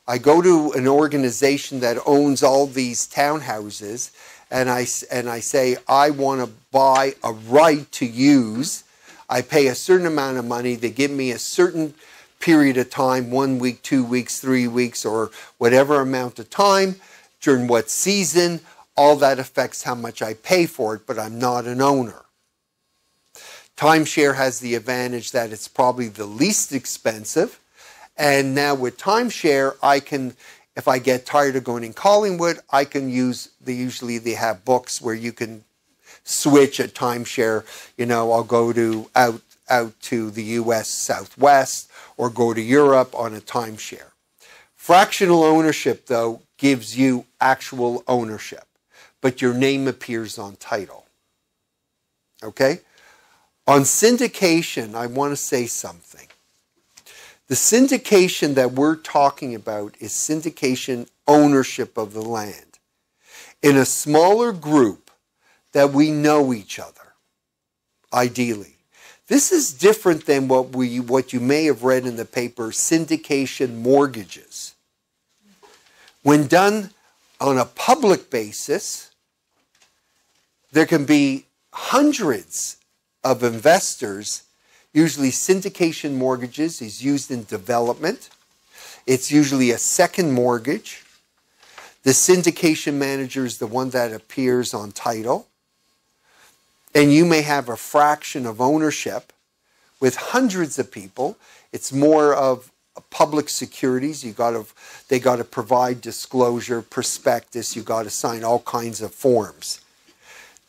I go to an organization that owns all these townhouses and I say, I want to buy a right to use. I pay a certain amount of money. They give me a certain period of time, 1 week, 2 weeks, 3 weeks, or whatever amount of time, during what season. All that affects how much I pay for it, but I'm not an owner. Timeshare has the advantage that it's probably the least expensive. And now with timeshare, I can, if I get tired of going in Collingwood, I can use, usually they have books where you can switch a timeshare. You know, I'll go to out to the US Southwest or go to Europe on a timeshare. Fractional ownership, though, gives you actual ownership, but your name appears on title. Okay? On syndication, I want to say something. The syndication that we're talking about is syndication ownership of the land. In a smaller group that we know each other, ideally. This is different than what you may have read in the paper, syndication mortgages. When done on a public basis, there can be hundreds of investors. Usually syndication mortgages is used in development. It's usually a second mortgage. The syndication manager is the one that appears on title. And you may have a fraction of ownership with hundreds of people. It's more of public securities. They got to provide disclosure, prospectus. You got to sign all kinds of forms.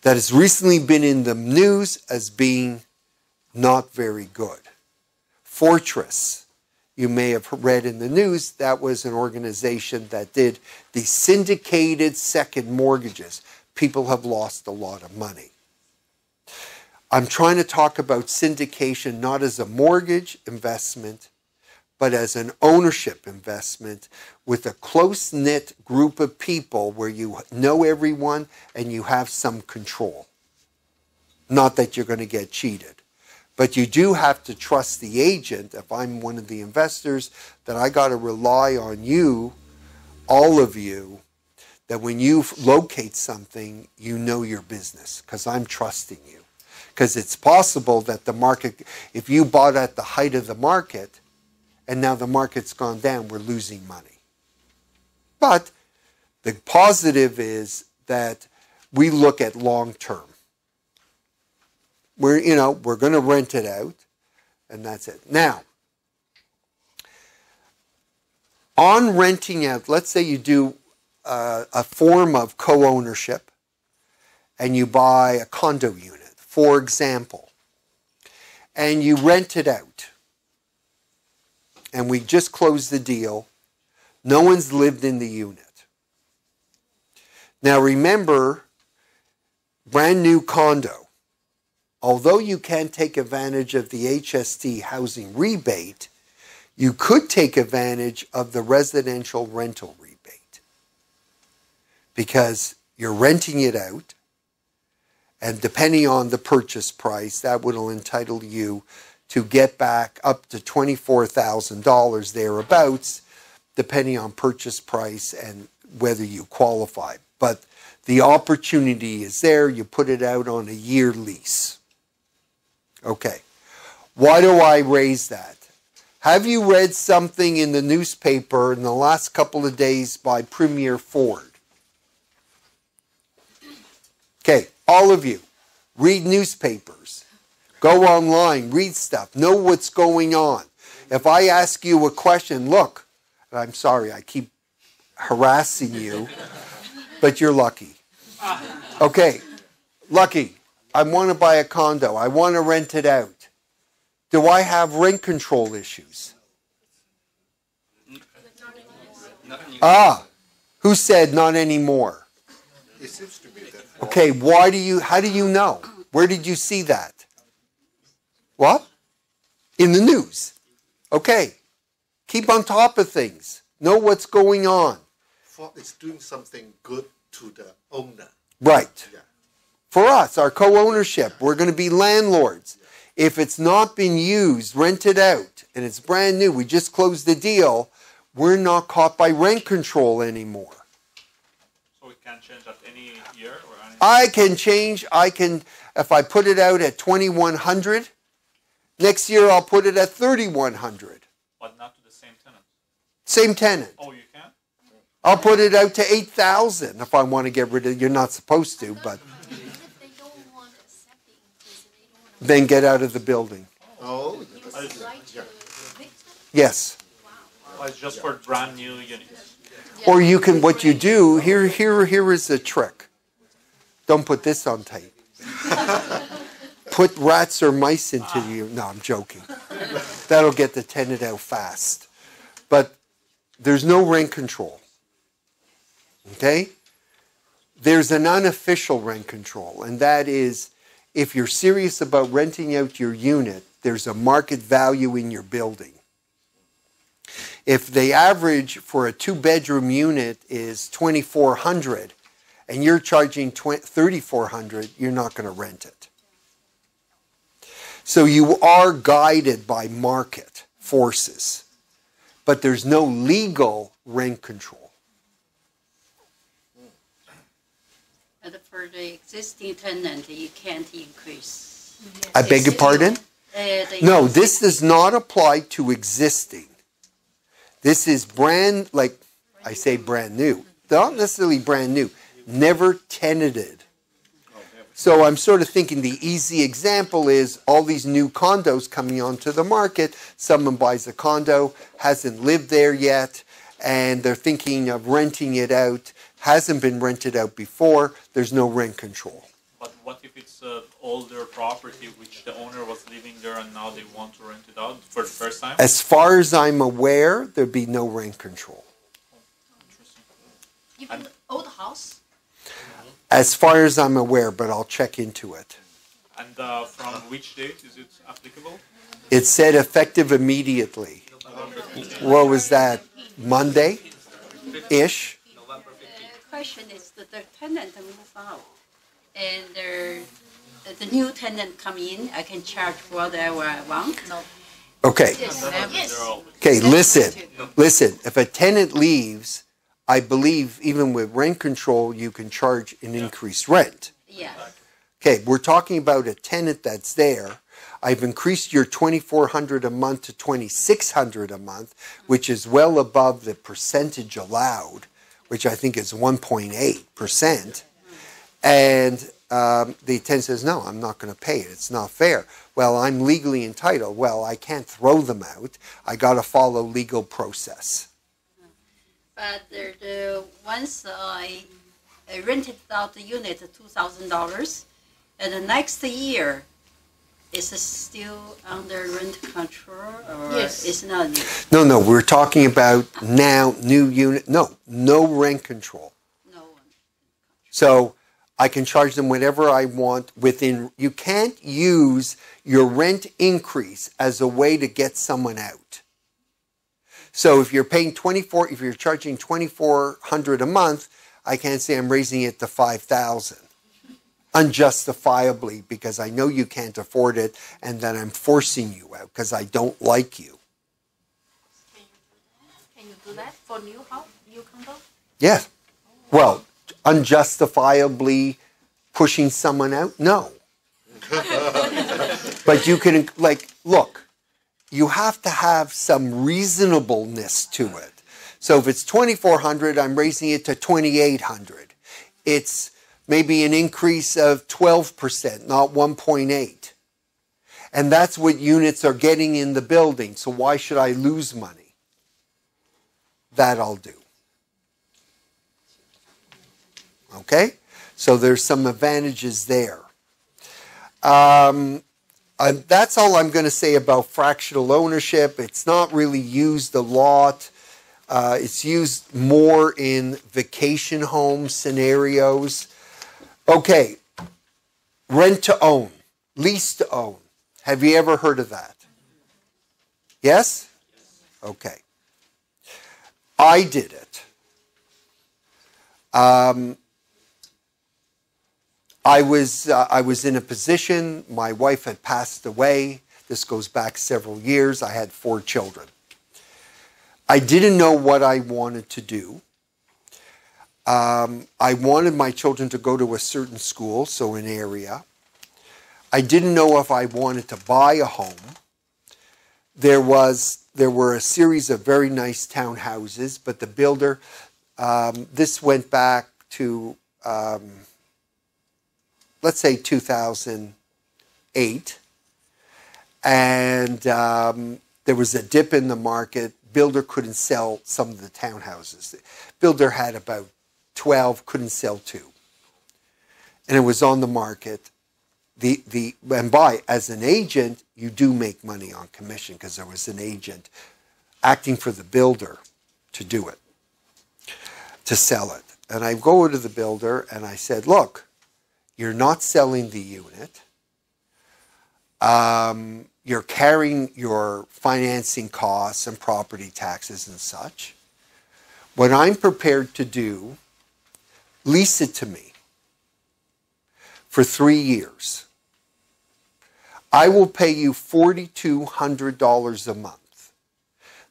That has recently been in the news as being not very good. Fortress, you may have read in the news, that was an organization that did the syndicated second mortgages. People have lost a lot of money. I'm trying to talk about syndication not as a mortgage investment, but as an ownership investment with a close-knit group of people where you know everyone and you have some control. Not that you're going to get cheated. But you do have to trust the agent, if I'm one of the investors, that I got to rely on you, all of you, that when you locate something, you know your business, because I'm trusting you. Because it's possible that the market, if you bought at the height of the market, and now the market's gone down, we're losing money. But the positive is that we look at long term. We're going to rent it out, and that's it. Now, on renting out, let's say you do a form of co-ownership, and you buy a condo unit, for example, and you rent it out, and we just closed the deal. No one's lived in the unit. Now remember, brand new condo. Although you can't take advantage of the HST housing rebate, you could take advantage of the residential rental rebate. Because you're renting it out, and depending on the purchase price, that will entitle you to get back up to $24,000 thereabouts, depending on purchase price and whether you qualify. But the opportunity is there. You put it out on a year lease. Okay. Why do I raise that? Have you read something in the newspaper in the last couple of days by Premier Ford? Okay, all of you, read newspapers. Go online, read stuff, know what's going on. If I ask you a question, look, I'm sorry, I keep harassing you, but you're lucky. Okay, lucky, I want to buy a condo, I want to rent it out. Do I have rent control issues? Ah, who said not anymore? It seems to be that. Okay, how do you know? Where did you see that? What? In the news. Okay. Keep on top of things. Know what's going on. Ford is doing something good to the owner. Right. Yeah. For us, our co-ownership, we're going to be landlords. If it's not been used, rented out, and it's brand new, we just closed the deal, we're not caught by rent control anymore. So it can change at any year or any... I can change, if I put it out at 2,100, next year I'll put it at 3,100. But not to the same tenant. Same tenant. Oh, you can? I'll put it out to 8,000 if I want to get rid of it. You're not supposed to, but If they don't want to accept the increase and they don't want to then get out of the building. Oh, use the right to evict them, Yes. Oh, it's just for brand new units. Or you can, what you do, here is a trick. Don't put this on tape. Put rats or mice into you. No, I'm joking. That'll get the tenant out fast. But there's no rent control. Okay? There's an unofficial rent control, and that is if you're serious about renting out your unit, there's a market value in your building. If the average for a two-bedroom unit is $2,400 and you're charging $3,400, you're not going to rent it. So you are guided by market forces, but there's no legal rent control. And for the existing tenant, you can't increase. I beg your pardon? No, this does not apply to existing. This is brand, like I say brand new. Not necessarily brand new. Never tenanted. So I'm sort of thinking the easy example is all these new condos coming onto the market. Someone buys a condo, hasn't lived there yet, and they're thinking of renting it out. Hasn't been rented out before. There's no rent control. But what if it's an older property which the owner was living there and now they want to rent it out for the first time? As far as I'm aware, there'd be no rent control. Interesting. even the old house. As far as I'm aware, but I'll check into it. And from which date is it applicable? It said effective immediately. What was that? Monday-ish? November 15th. The question is that the tenant move out and the new tenant come in, I can charge whatever I want. No. Okay. Yes. They're always... Okay, listen. If a tenant leaves, I believe even with rent control, you can charge an increased rent. Yeah. Okay, we're talking about a tenant that's there. I've increased your $2,400 a month to $2,600 a month, which is well above the percentage allowed, which I think is 1.8%. And the tenant says, no, I'm not going to pay it. It's not fair. Well, I'm legally entitled. Well, I can't throw them out. I got to follow legal process. But once I rented out the unit at $2,000, and the next year, is it still under rent control or Yes. it's not? No, we're talking about now new unit. No rent control. No one. So I can charge them whatever I want within. You can't use your rent increase as a way to get someone out. So if you're paying if you're charging $2,400 a month, I can't say I'm raising it to $5,000. unjustifiably because I know you can't afford it and that I'm forcing you out because I don't like you. Can you do that for new house, new condo? Yeah. Well, unjustifiably pushing someone out? No. But you can, like, look, you have to have some reasonableness to it. So if it's 2,400, I'm raising it to 2,800. It's maybe an increase of 12%, not 1.8. And that's what units are getting in the building. So why should I lose money? That I'll do. Okay? So there's some advantages there. That's all I'm going to say about fractional ownership. It's not really used a lot. It's used more in vacation home scenarios. Okay, rent to own, lease to own. Have you ever heard of that? Yes? Okay. I did it. I was in a position, my wife had passed away. This goes back several years. I had 4 children. I didn't know what I wanted to do. I wanted my children to go to a certain school, so an area. I didn't know if I wanted to buy a home. There were a series of very nice townhouses, but the builder, this went back to, let's say 2008, and there was a dip in the market. Builder couldn't sell some of the townhouses. Builder had about 12, couldn't sell 2. And it was on the market. And as an agent, you do make money on commission because there was an agent acting for the builder to do it, to sell it. And I go to the builder and I said, look, you're not selling the unit. You're carrying your financing costs and property taxes and such. What I'm prepared to do, lease it to me for 3 years. I will pay you $4,200 a month.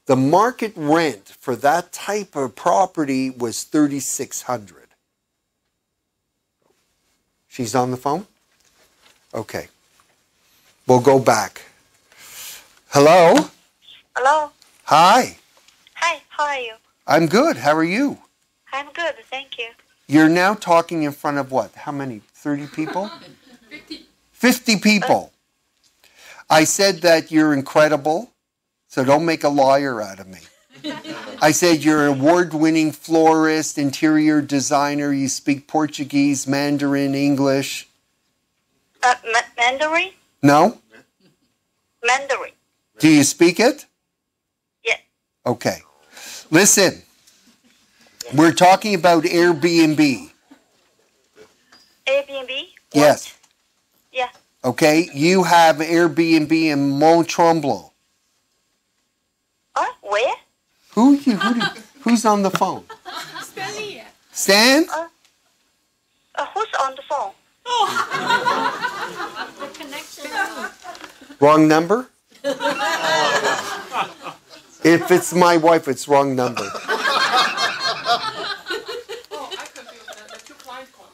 The market rent for that type of property was $3,600. She's on the phone? Okay. We'll go back. Hello? Hello. Hi. Hi, how are you? I'm good. How are you? I'm good, thank you. You're now talking in front of what? How many? 30 people? 50 people. I said that you're incredible, so don't make a liar out of me. I said you're an award-winning florist, interior designer, you speak Portuguese, Mandarin, English. Mandarin? No? Mandarin. Do you speak it? Yeah. Okay. Listen, we're talking about Airbnb. Airbnb? Yes. Yeah. Okay, you have Airbnb in Mont Tremblant. Where? Who's on the phone? Stanley. Stan? Who's on the phone? The connection. Wrong number? If it's my wife, it's wrong number. Oh, I confused the 2 clients calling.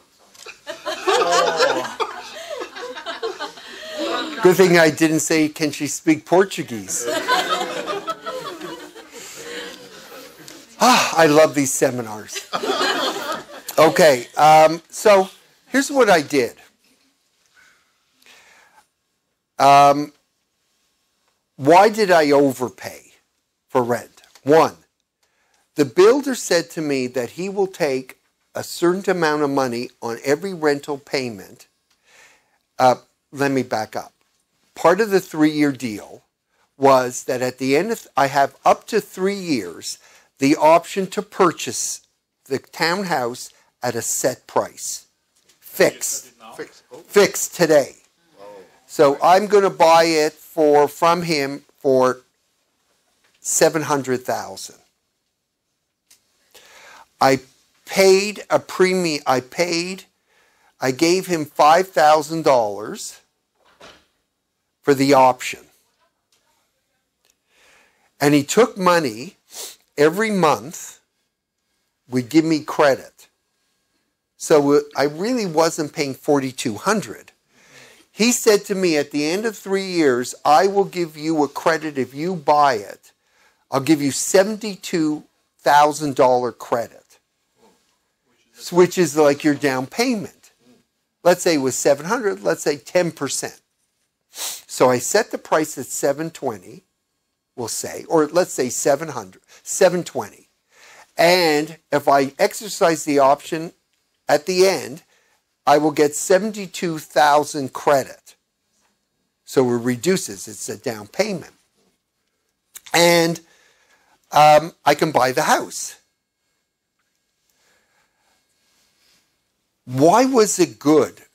Good thing I didn't say, can she speak Portuguese? I love these seminars. Okay, so here's what I did. Why did I overpay for rent? 1, the builder said to me that he will take a certain amount of money on every rental payment. Let me back up. Part of the 3-year deal was that at the end I have up to 3 years the option to purchase the townhouse at a set price. Fixed. Fixed today. So I'm going to buy it from him for $700,000. I paid a premium. I I gave him $5,000 for the option. And he took money every month, would give me credit. So I really wasn't paying $4,200. He said to me at the end of 3 years, I will give you a credit if you buy it. I'll give you $72,000 credit, which is like your down payment. Let's say it was $700, let's say 10%. So I set the price at $720, we'll say, or let's say $720. And if I exercise the option at the end, I will get 72,000 credit. So it reduces, it's a down payment. And I can buy the house. Why was it good?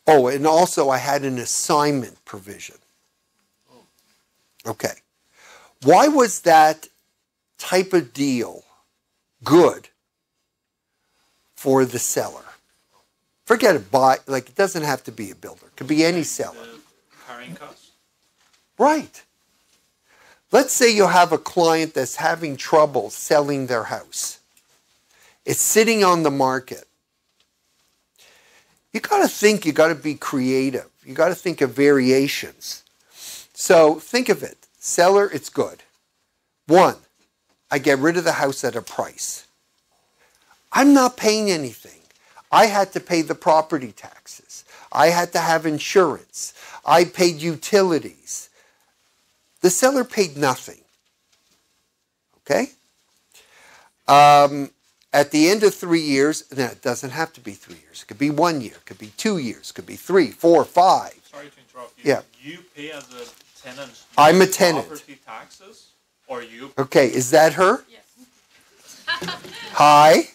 Oh, and also I had an assignment provision. Okay. Why was that type of deal good for the seller? Forget it, it doesn't have to be a builder. It could be any seller. Carrying costs. Right. Let's say you have a client that's having trouble selling their house. It's sitting on the market. You got to be creative. You got to think of variations. So think of it. Seller, it's good. 1, I get rid of the house at a price. I'm not paying anything. I had to pay the property taxes. I had to have insurance. I paid utilities. The seller paid nothing. Okay? At the end of 3 years, now it doesn't have to be 3 years. It could be 1 year. It could be 2 years. It could be 3, 4, 5. Sorry to interrupt you. Yeah. You pay as a tenant. I'm a tenant. Property taxes, or you? Okay, is that her? Yes. Hi.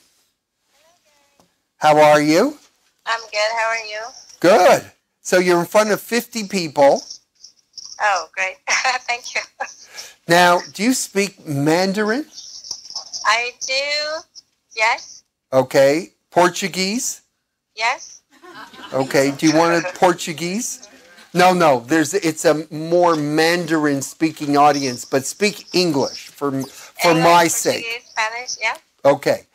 How are you? I'm good. How are you? Good. So you're in front of 50 people. Oh, great. Thank you. Now, do you speak Mandarin? I do. Yes. Okay. Portuguese? Yes. Okay. Do you want a Portuguese? No. It's a more Mandarin speaking audience, but speak English for my sake. Portuguese, Spanish, yeah. Okay.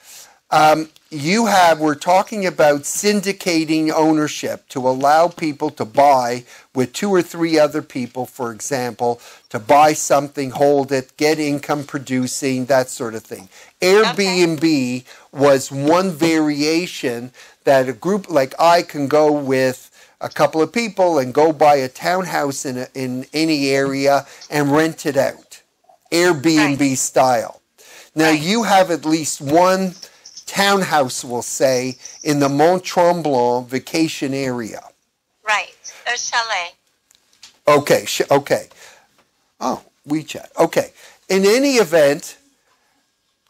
We're talking about syndicating ownership to allow people to buy with 2 or 3 other people, for example, to buy something, hold it, get income producing, that sort of thing. Airbnb was one variation that a group like I can go with a couple of people and go buy a townhouse in any area and rent it out. Airbnb style. Now you have at least one townhouse, we'll say, in the Mont Tremblant vacation area. Right. A chalet. Okay, okay. Oh, WeChat. Okay. In any event,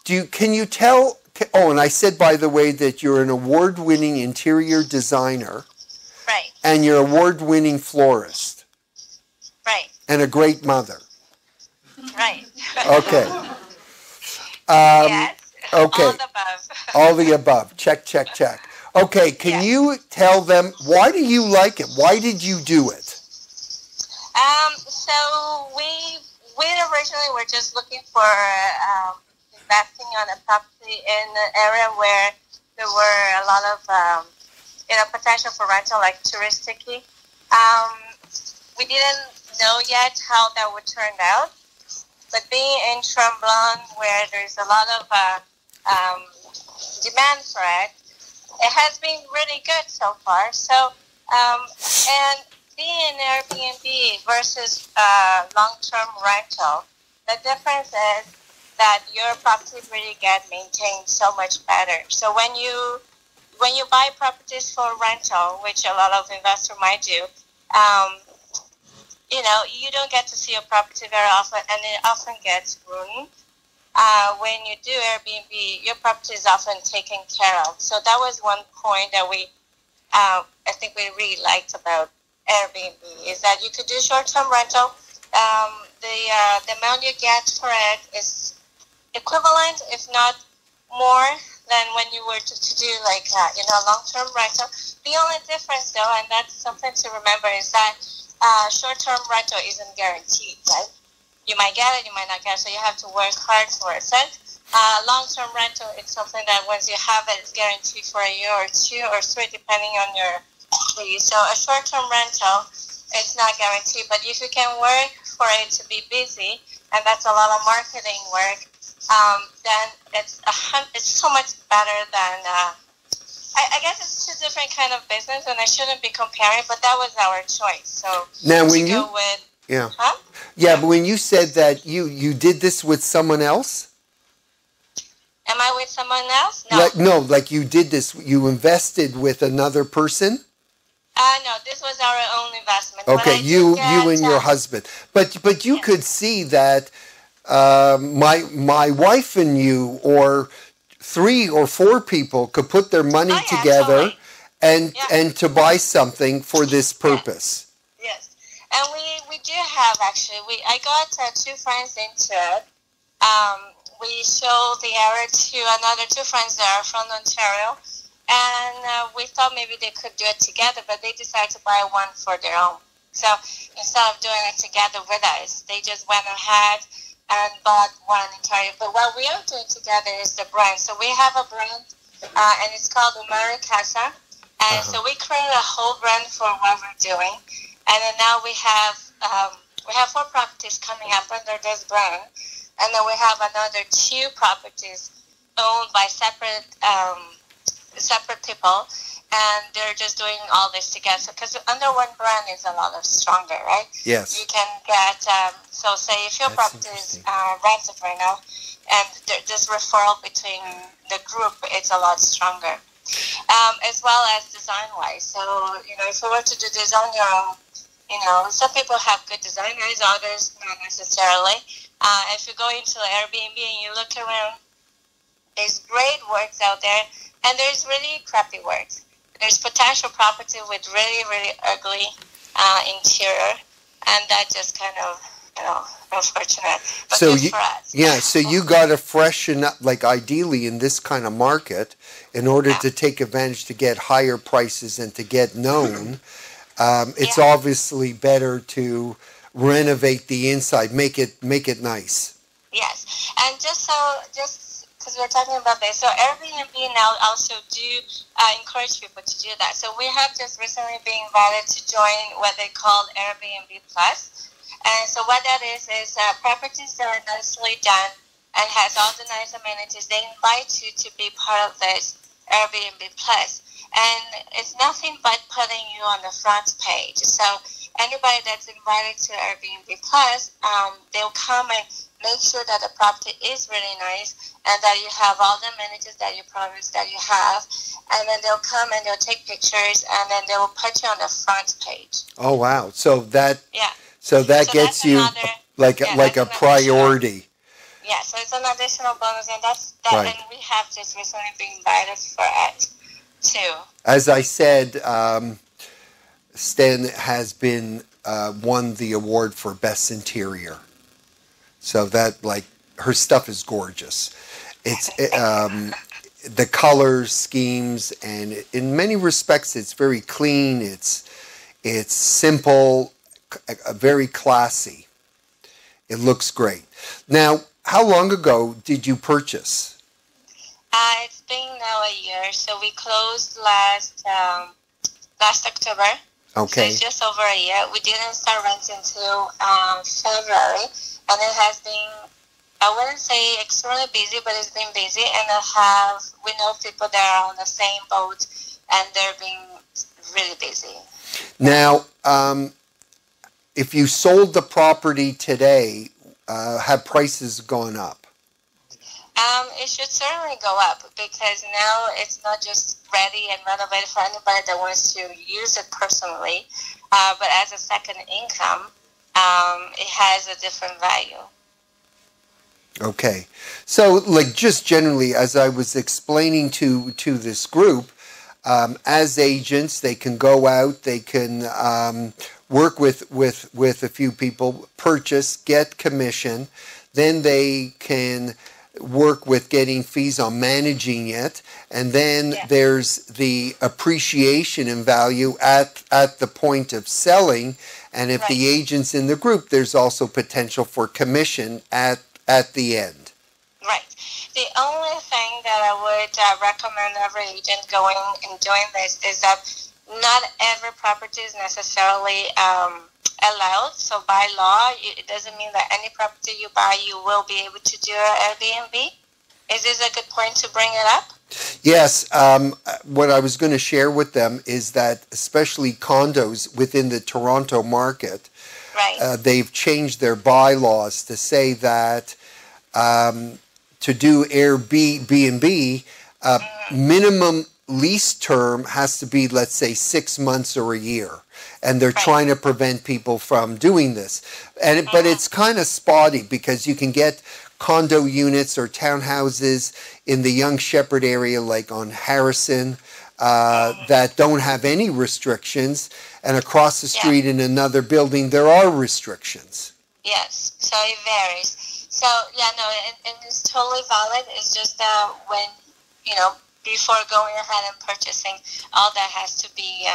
can you tell? Oh, and I said, by the way, that you're an award-winning interior designer. Right. And you're an award-winning florist. Right. And a great mother. Right. Okay. Yes. Okay. All the above. All the above. Check. Okay, can you tell them, why do you like it? Why did you do it? So we originally were just looking for investing on a property in an area where there were a lot of potential for rental, like touristic-y. We didn't know yet how that would turn out, but being in Tremblant, where there's a lot of demand for it, it has been really good so far. So, and being an Airbnb versus long-term rental, the difference is that your property really get maintained so much better. So when you buy properties for rental, which a lot of investors might do, you don't get to see a property very often, and it often gets ruined. When you do Airbnb, your property is often taken care of. So that was one point that I think we really liked about Airbnb, is that you could do short-term rental. The amount you get for it is equivalent, if not more, than when you were to do like long-term rental. The only difference though, and that's something to remember, is that short-term rental isn't guaranteed, right? You might get it, you might not get it, so you have to work hard towards it. Long-term rental, it's something that once you have it, it's guaranteed for a year or 2 or 3, depending on your lease. So a short-term rental, it's not guaranteed, but if you can work for it to be busy, and that's a lot of marketing work, then it's so much better than. I guess it's 2 different kind of business, and I shouldn't be comparing, but that was our choice. So now, when you go with, huh? Yeah, but when you said that you did this with someone else. Am I with someone else? No. Like you did this, you invested with another person? No, this was our own investment. Okay, you and your husband. But you could see that my wife and you, or 3 or 4 people, could put their money together and to buy something for this purpose. Yes. And we do have, actually, I got 2 friends into it. We showed the area to another 2 friends that are from Ontario, and we thought maybe they could do it together, but they decided to buy one for their own. So instead of doing it together with us, they just went ahead and bought one in Ontario. But what we are doing together is the brand. So we have a brand, and it's called Umari Casa, and so we created a whole brand for what we're doing, and then now we have 4 properties coming up under this brand. And then we have another 2 properties owned by separate people, and they're just doing all this together. Because under one brand is a lot stronger, right? Yes. You can get, so say if your property is rented right now, and this referral between the group, it's a lot stronger. As well as design-wise. So, if you were to do this on your own, some people have good designers, others not necessarily. If you go into Airbnb and you look around, there's great works out there, and there's really crappy works. There's potential property with really, really ugly interior, and that just kind of, unfortunate. But so good for us. So you got to freshen up, like ideally in this kind of market, in order to take advantage to get higher prices and to get known. It's obviously better to renovate the inside, make it nice. Yes, and just because we're talking about this, so Airbnb now also do encourage people to do that. So we have just recently been invited to join what they call Airbnb Plus, and so what that is properties that are nicely done and has all the nice amenities. They invite you to be part of this Airbnb Plus, and it's nothing but putting you on the front page. So anybody that's invited to Airbnb Plus, they'll come and make sure that the property is really nice and that you have all the amenities that you promised that you have. And then they'll come and they'll take pictures, and then they will put you on the front page. Oh, wow. So that gets you another, like a priority. Yeah, so it's an additional bonus, and and we have just recently been invited for it too. As I said, Stan has been won the award for best interior, so that her stuff is gorgeous. It's the color schemes, and in many respects, it's very clean. It's simple, very classy. It looks great. Now, how long ago did you purchase? It's been now a year. So we closed last October. Okay. So it's just over a year. We didn't start renting until February, and it has been, I wouldn't say extremely busy, but it's been busy, and we know people that are on the same boat, and they're being really busy. Now, if you sold the property today, have prices gone up? It should certainly go up, because now it's not just ready and renovated for anybody that wants to use it personally, but as a second income, it has a different value. Okay. So, just generally, as I was explaining to this group, as agents, they can go out, they can work with a few people, purchase, get commission, then they can work with getting fees on managing it, and then there's the appreciation in value at the point of selling, and if the agent's in the group, there's also potential for commission at the end. Right. The only thing that I would recommend every agent going and doing this is that not every property is necessarily allowed. So by law, it doesn't mean that any property you buy, you will be able to do an Airbnb. Is this a good point to bring it up? Yes. What I was going to share with them is that especially condos within the Toronto market, they've changed their bylaws to say that to do Airbnb, minimum lease term has to be, let's say, 6 months or a year. And they're trying to prevent people from doing this. But it's kind of spotty because you can get condo units or townhouses in the Young Shepherd area, like on Harrison, that don't have any restrictions. And across the street in another building, there are restrictions. Yes, so it varies. So, and it's totally valid. It's just when, before going ahead and purchasing, all that has to be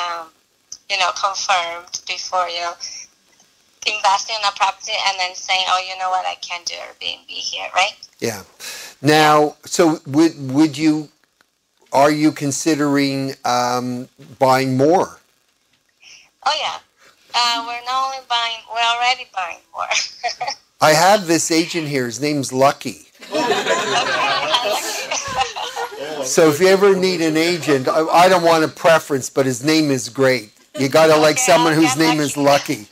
confirmed before investing in a property and then saying, oh, you know what, I can't do Airbnb here, right? Yeah. Now, so are you considering buying more? Oh, yeah. We're not only buying, we're already buying more. I have this agent here. His name's Lucky. So if you ever need an agent, I don't want a preference, but his name is great. You got to like someone whose name is Lucky.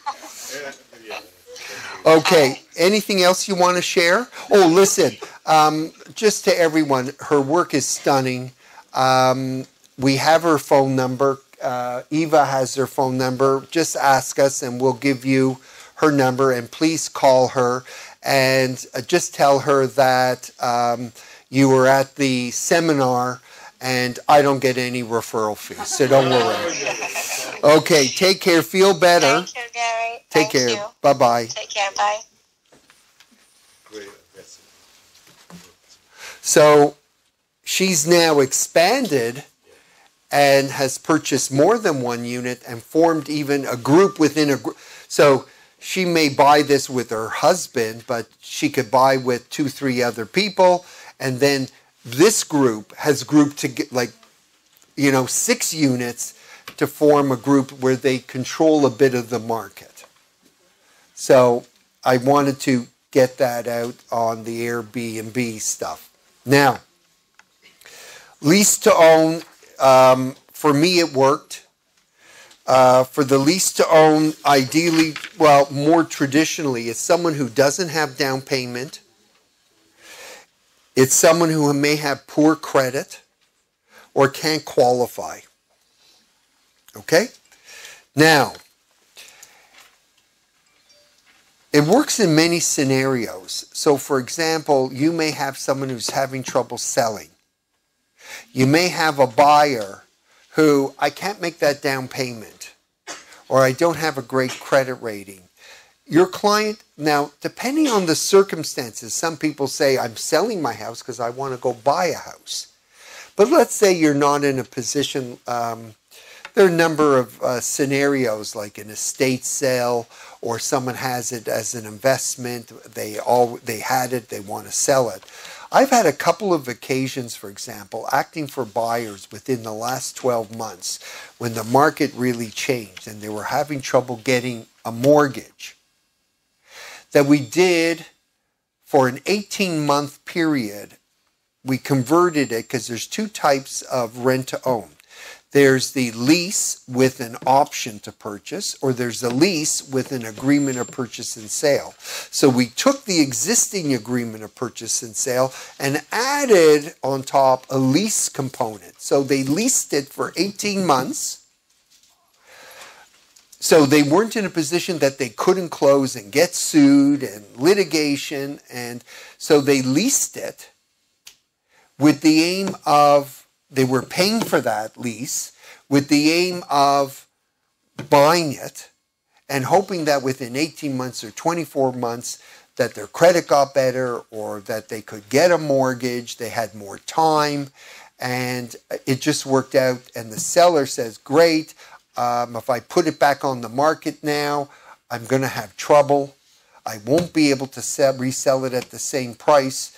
Okay. Anything else you want to share? Oh, listen, just to everyone, her work is stunning. We have her phone number. Eva has her phone number. Just ask us and we'll give you her number, and please call her and just tell her that you were at the seminar and I don't get any referral fees, so don't worry. Okay, take care. Feel better. Thank you, Gary. Take care. Bye-bye. Take care. Bye. Great. So she's now expanded and has purchased more than one unit and formed even a group within a group. So she may buy this with her husband, but she could buy with 2-3 other people, and then this group has grouped to get 6 units to form a group where they control a bit of the market. So I wanted to get that out on the Airbnb stuff. Now, lease to own, for me it worked. For the lease to own, ideally, more traditionally, it's someone who doesn't have down payment. It's someone who may have poor credit or can't qualify. Okay? Now, it works in many scenarios. So, for example, you may have someone who's having trouble selling. You may have a buyer who, I can't make that down payment, or I don't have a great credit rating. Your client, now, depending on the circumstances, some people say, I'm selling my house because I want to go buy a house. But let's say you're not in a position, there are a number of scenarios, like an estate sale, or someone has it as an investment, they had it, they want to sell it. I've had a couple of occasions, for example, acting for buyers within the last 12 months when the market really changed and they were having trouble getting a mortgage, that we did, for an 18-month period, we converted it, because there's 2 types of rent to own. There's the lease with an option to purchase, or there's a lease with an agreement of purchase and sale. So we took the existing agreement of purchase and sale and added on top a lease component. So they leased it for 18 months. So they weren't in a position that they couldn't close and get sued and litigation. And so they leased it with the aim of, they were paying for that lease with the aim of buying it and hoping that within 18 months or 24 months, that their credit got better or that they could get a mortgage, they had more time, and it just worked out. And the seller says, great, if I put it back on the market now, I'm going to have trouble. I won't be able to resell it at the same price.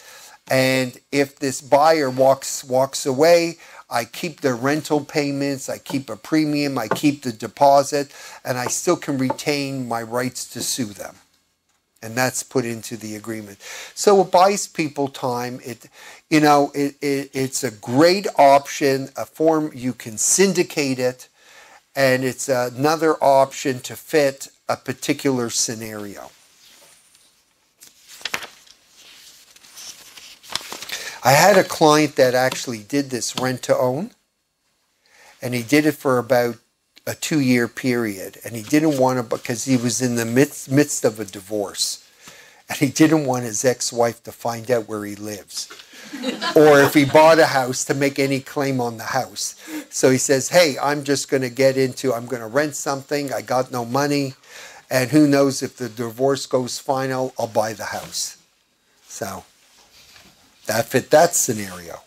And if this buyer walks away, I keep the rental payments, I keep a premium, I keep the deposit, and I still can retain my rights to sue them. And that's put into the agreement. So it buys people time. It's a great option, a form you can syndicate it, and it's another option to fit a particular scenario. I had a client that actually did this rent to own, and he did it for about a 2-year period, and he didn't want to, because he was in the midst of a divorce, and he didn't want his ex-wife to find out where he lives or if he bought a house to make any claim on the house. So he says, hey, I'm just going to I'm going to rent something, I got no money, and who knows, if the divorce goes final, I'll buy the house. So that fit that scenario.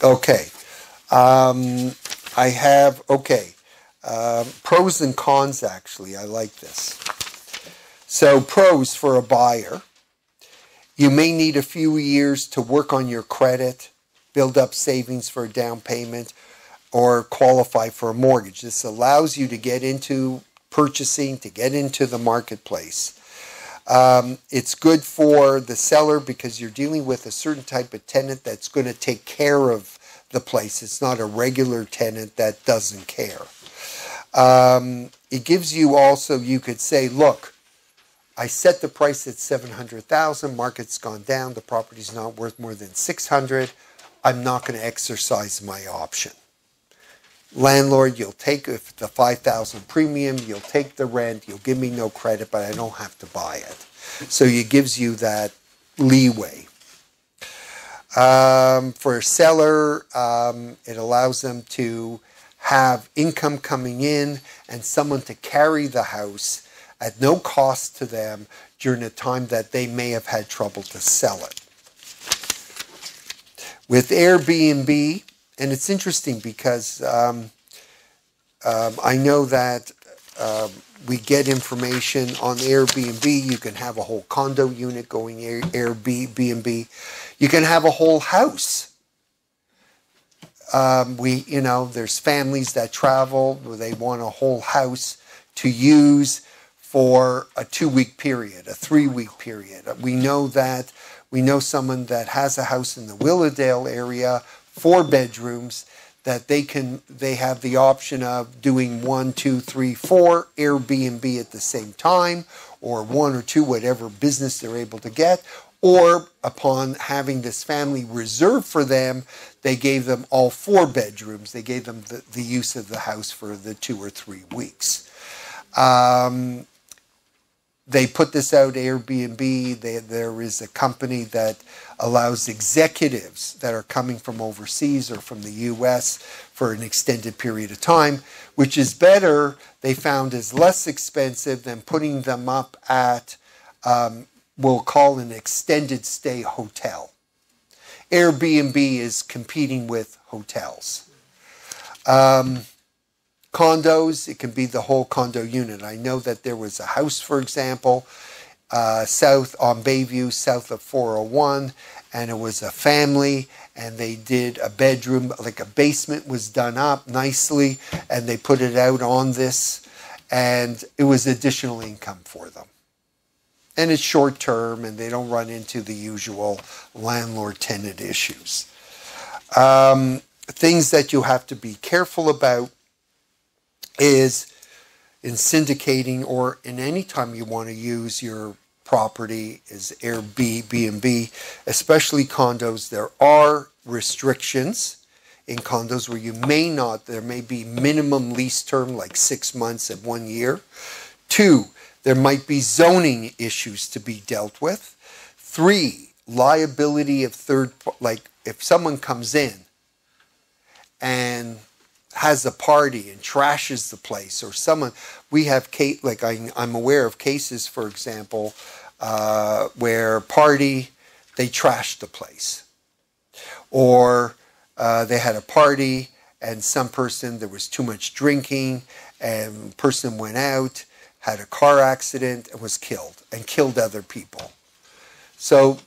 Okay. I have, pros and cons, actually. I like this. So pros for a buyer. You may need a few years to work on your credit, build up savings for a down payment, or qualify for a mortgage. This allows you to get into purchasing, to get into the marketplace. It's good for the seller because you're dealing with a certain type of tenant that's going to take care of the place. It's not a regular tenant that doesn't care. It gives you also, you could say, look, I set the price at $700,000, market's gone down, the property's not worth more than $600,000, I'm not going to exercise my option. Landlord, you'll take the $5,000 premium, you'll take the rent, you'll give me no credit, but I don't have to buy it. So it gives you that leeway. For a seller, it allows them to have income coming in and someone to carry the house at no cost to them during a time that they may have had trouble to sell it. With Airbnb, and it's interesting because I know that we get information on Airbnb. You can have a whole condo unit going Airbnb. You can have a whole house. There's families that travel where they want a whole house to use for a 2-week period, a 3-week period. We know someone that has a house in the Willowdale area, 4 bedrooms, that they have the option of doing 1, 2, 3, 4 Airbnb at the same time, or 1 or 2, whatever business they're able to get, or upon having this family reserved for them, they gave them all 4 bedrooms. They gave them the use of the house for the 2 or 3 weeks. They put this out, Airbnb. There is a company that allows executives that are coming from overseas or from the U.S. for an extended period of time, which is better, they found, is less expensive than putting them up at, we'll call an extended stay hotel. Airbnb is competing with hotels. Condos, it can be the whole condo unit. I know that there was a house, for example, south on Bayview, south of 401, and it was a family, and they did a bedroom, like a basement was done up nicely, and they put it out on this, and it was additional income for them. And it's short term, and they don't run into the usual landlord-tenant issues. Things that you have to be careful about is in syndicating or in any time you want to use your property is Airbnb, especially condos. There are restrictions in condos where you may not, there may be minimum lease term like 6 months and 1 year. 2, there might be zoning issues to be dealt with. 3, liability of like if someone comes in and has a party and trashes the place, or someone, we have I'm aware of cases, for example, where party, they trashed the place. Or they had a party and some person, there was too much drinking and person went out, had a car accident and was killed and killed other people. So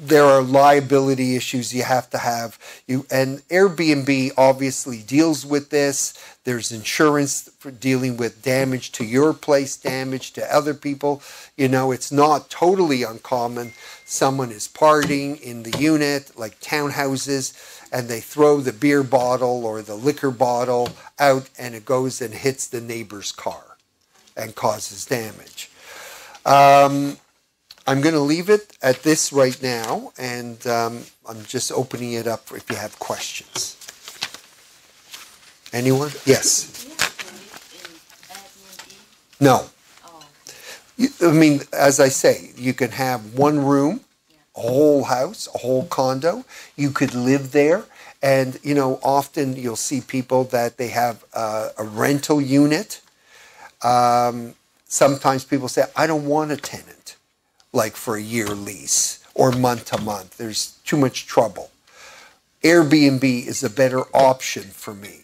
there are liability issues you have to have. And Airbnb obviously deals with this. There's insurance for dealing with damage to your place, damage to other people. You know, it's not totally uncommon. Someone is partying in the unit, like townhouses, and they throw the beer bottle or the liquor bottle out and it goes and hits the neighbor's car and causes damage. I'm going to leave it at this right now, and I'm just opening it up if you have questions. Anyone? Yes? No. I mean, as I say, you can have one room, a whole house, a whole condo. You could live there. And, you know, often you'll see people that they have a rental unit. Sometimes people say, I don't want a tenant, like for a year lease or month to month. There's too much trouble. Airbnb is a better option for me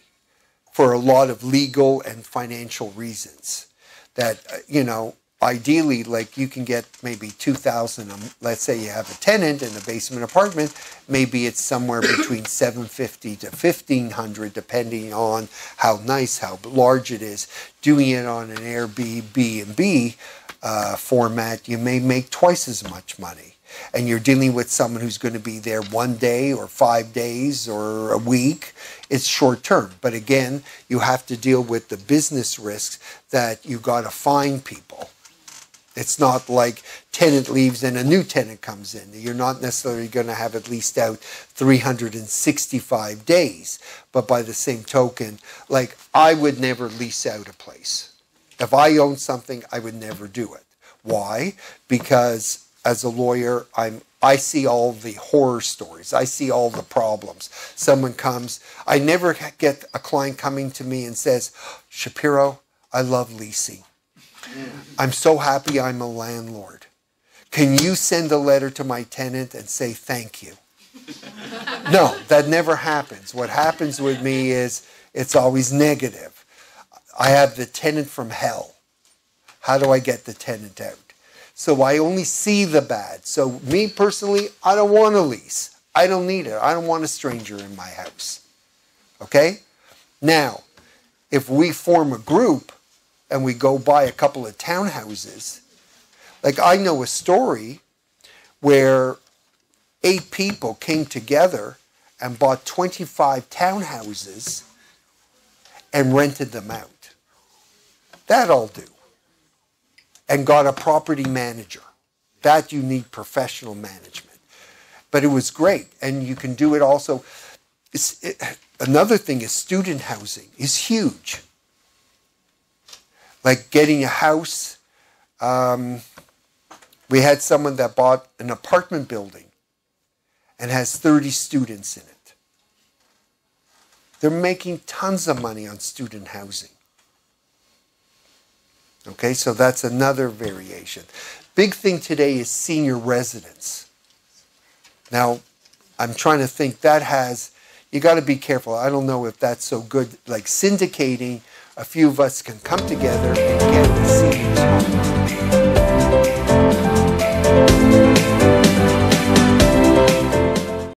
for a lot of legal and financial reasons. That, you know, ideally, like you can get maybe $2,000. Let's say you have a tenant in a basement apartment. Maybe it's somewhere between $750 to $1,500, depending on how nice, how large it is. Doing it on an Airbnb format, you may make twice as much money. And you're dealing with someone who's going to be there 1 day or 5 days or a week. It's short term. But again, you have to deal with the business risks that you got to find people. It's not like tenant leaves and a new tenant comes in. You're not necessarily going to have it leased out 365 days. But by the same token, like I would never lease out a place. If I own something, I would never do it. Why? Because as a lawyer, I see all the horror stories. I see all the problems. Someone comes, I never get a client coming to me and says, Shapiro, I love leasing. I'm so happy I'm a landlord. Can you send a letter to my tenant and say thank you? No, that never happens. What happens with me is it's always negative. I have the tenant from hell. How do I get the tenant out? So I only see the bad. So me personally, I don't want a lease. I don't need it. I don't want a stranger in my house. Okay? Now, if we form a group and we go buy a couple of townhouses, like I know a story where 8 people came together and bought 25 townhouses and rented them out. That I'll do. And got a property manager. That you need professional management. But it was great. And you can do it also. Another thing is student housing is huge. Like getting a house. We had someone that bought an apartment building and has 30 students in it. They're making tons of money on student housing. Okay, so that's another variation. Big thing today is senior residence. Now, I'm trying to think that has, you got to be careful. I don't know if that's so good. Like syndicating, a few of us can come together and get the seniors home.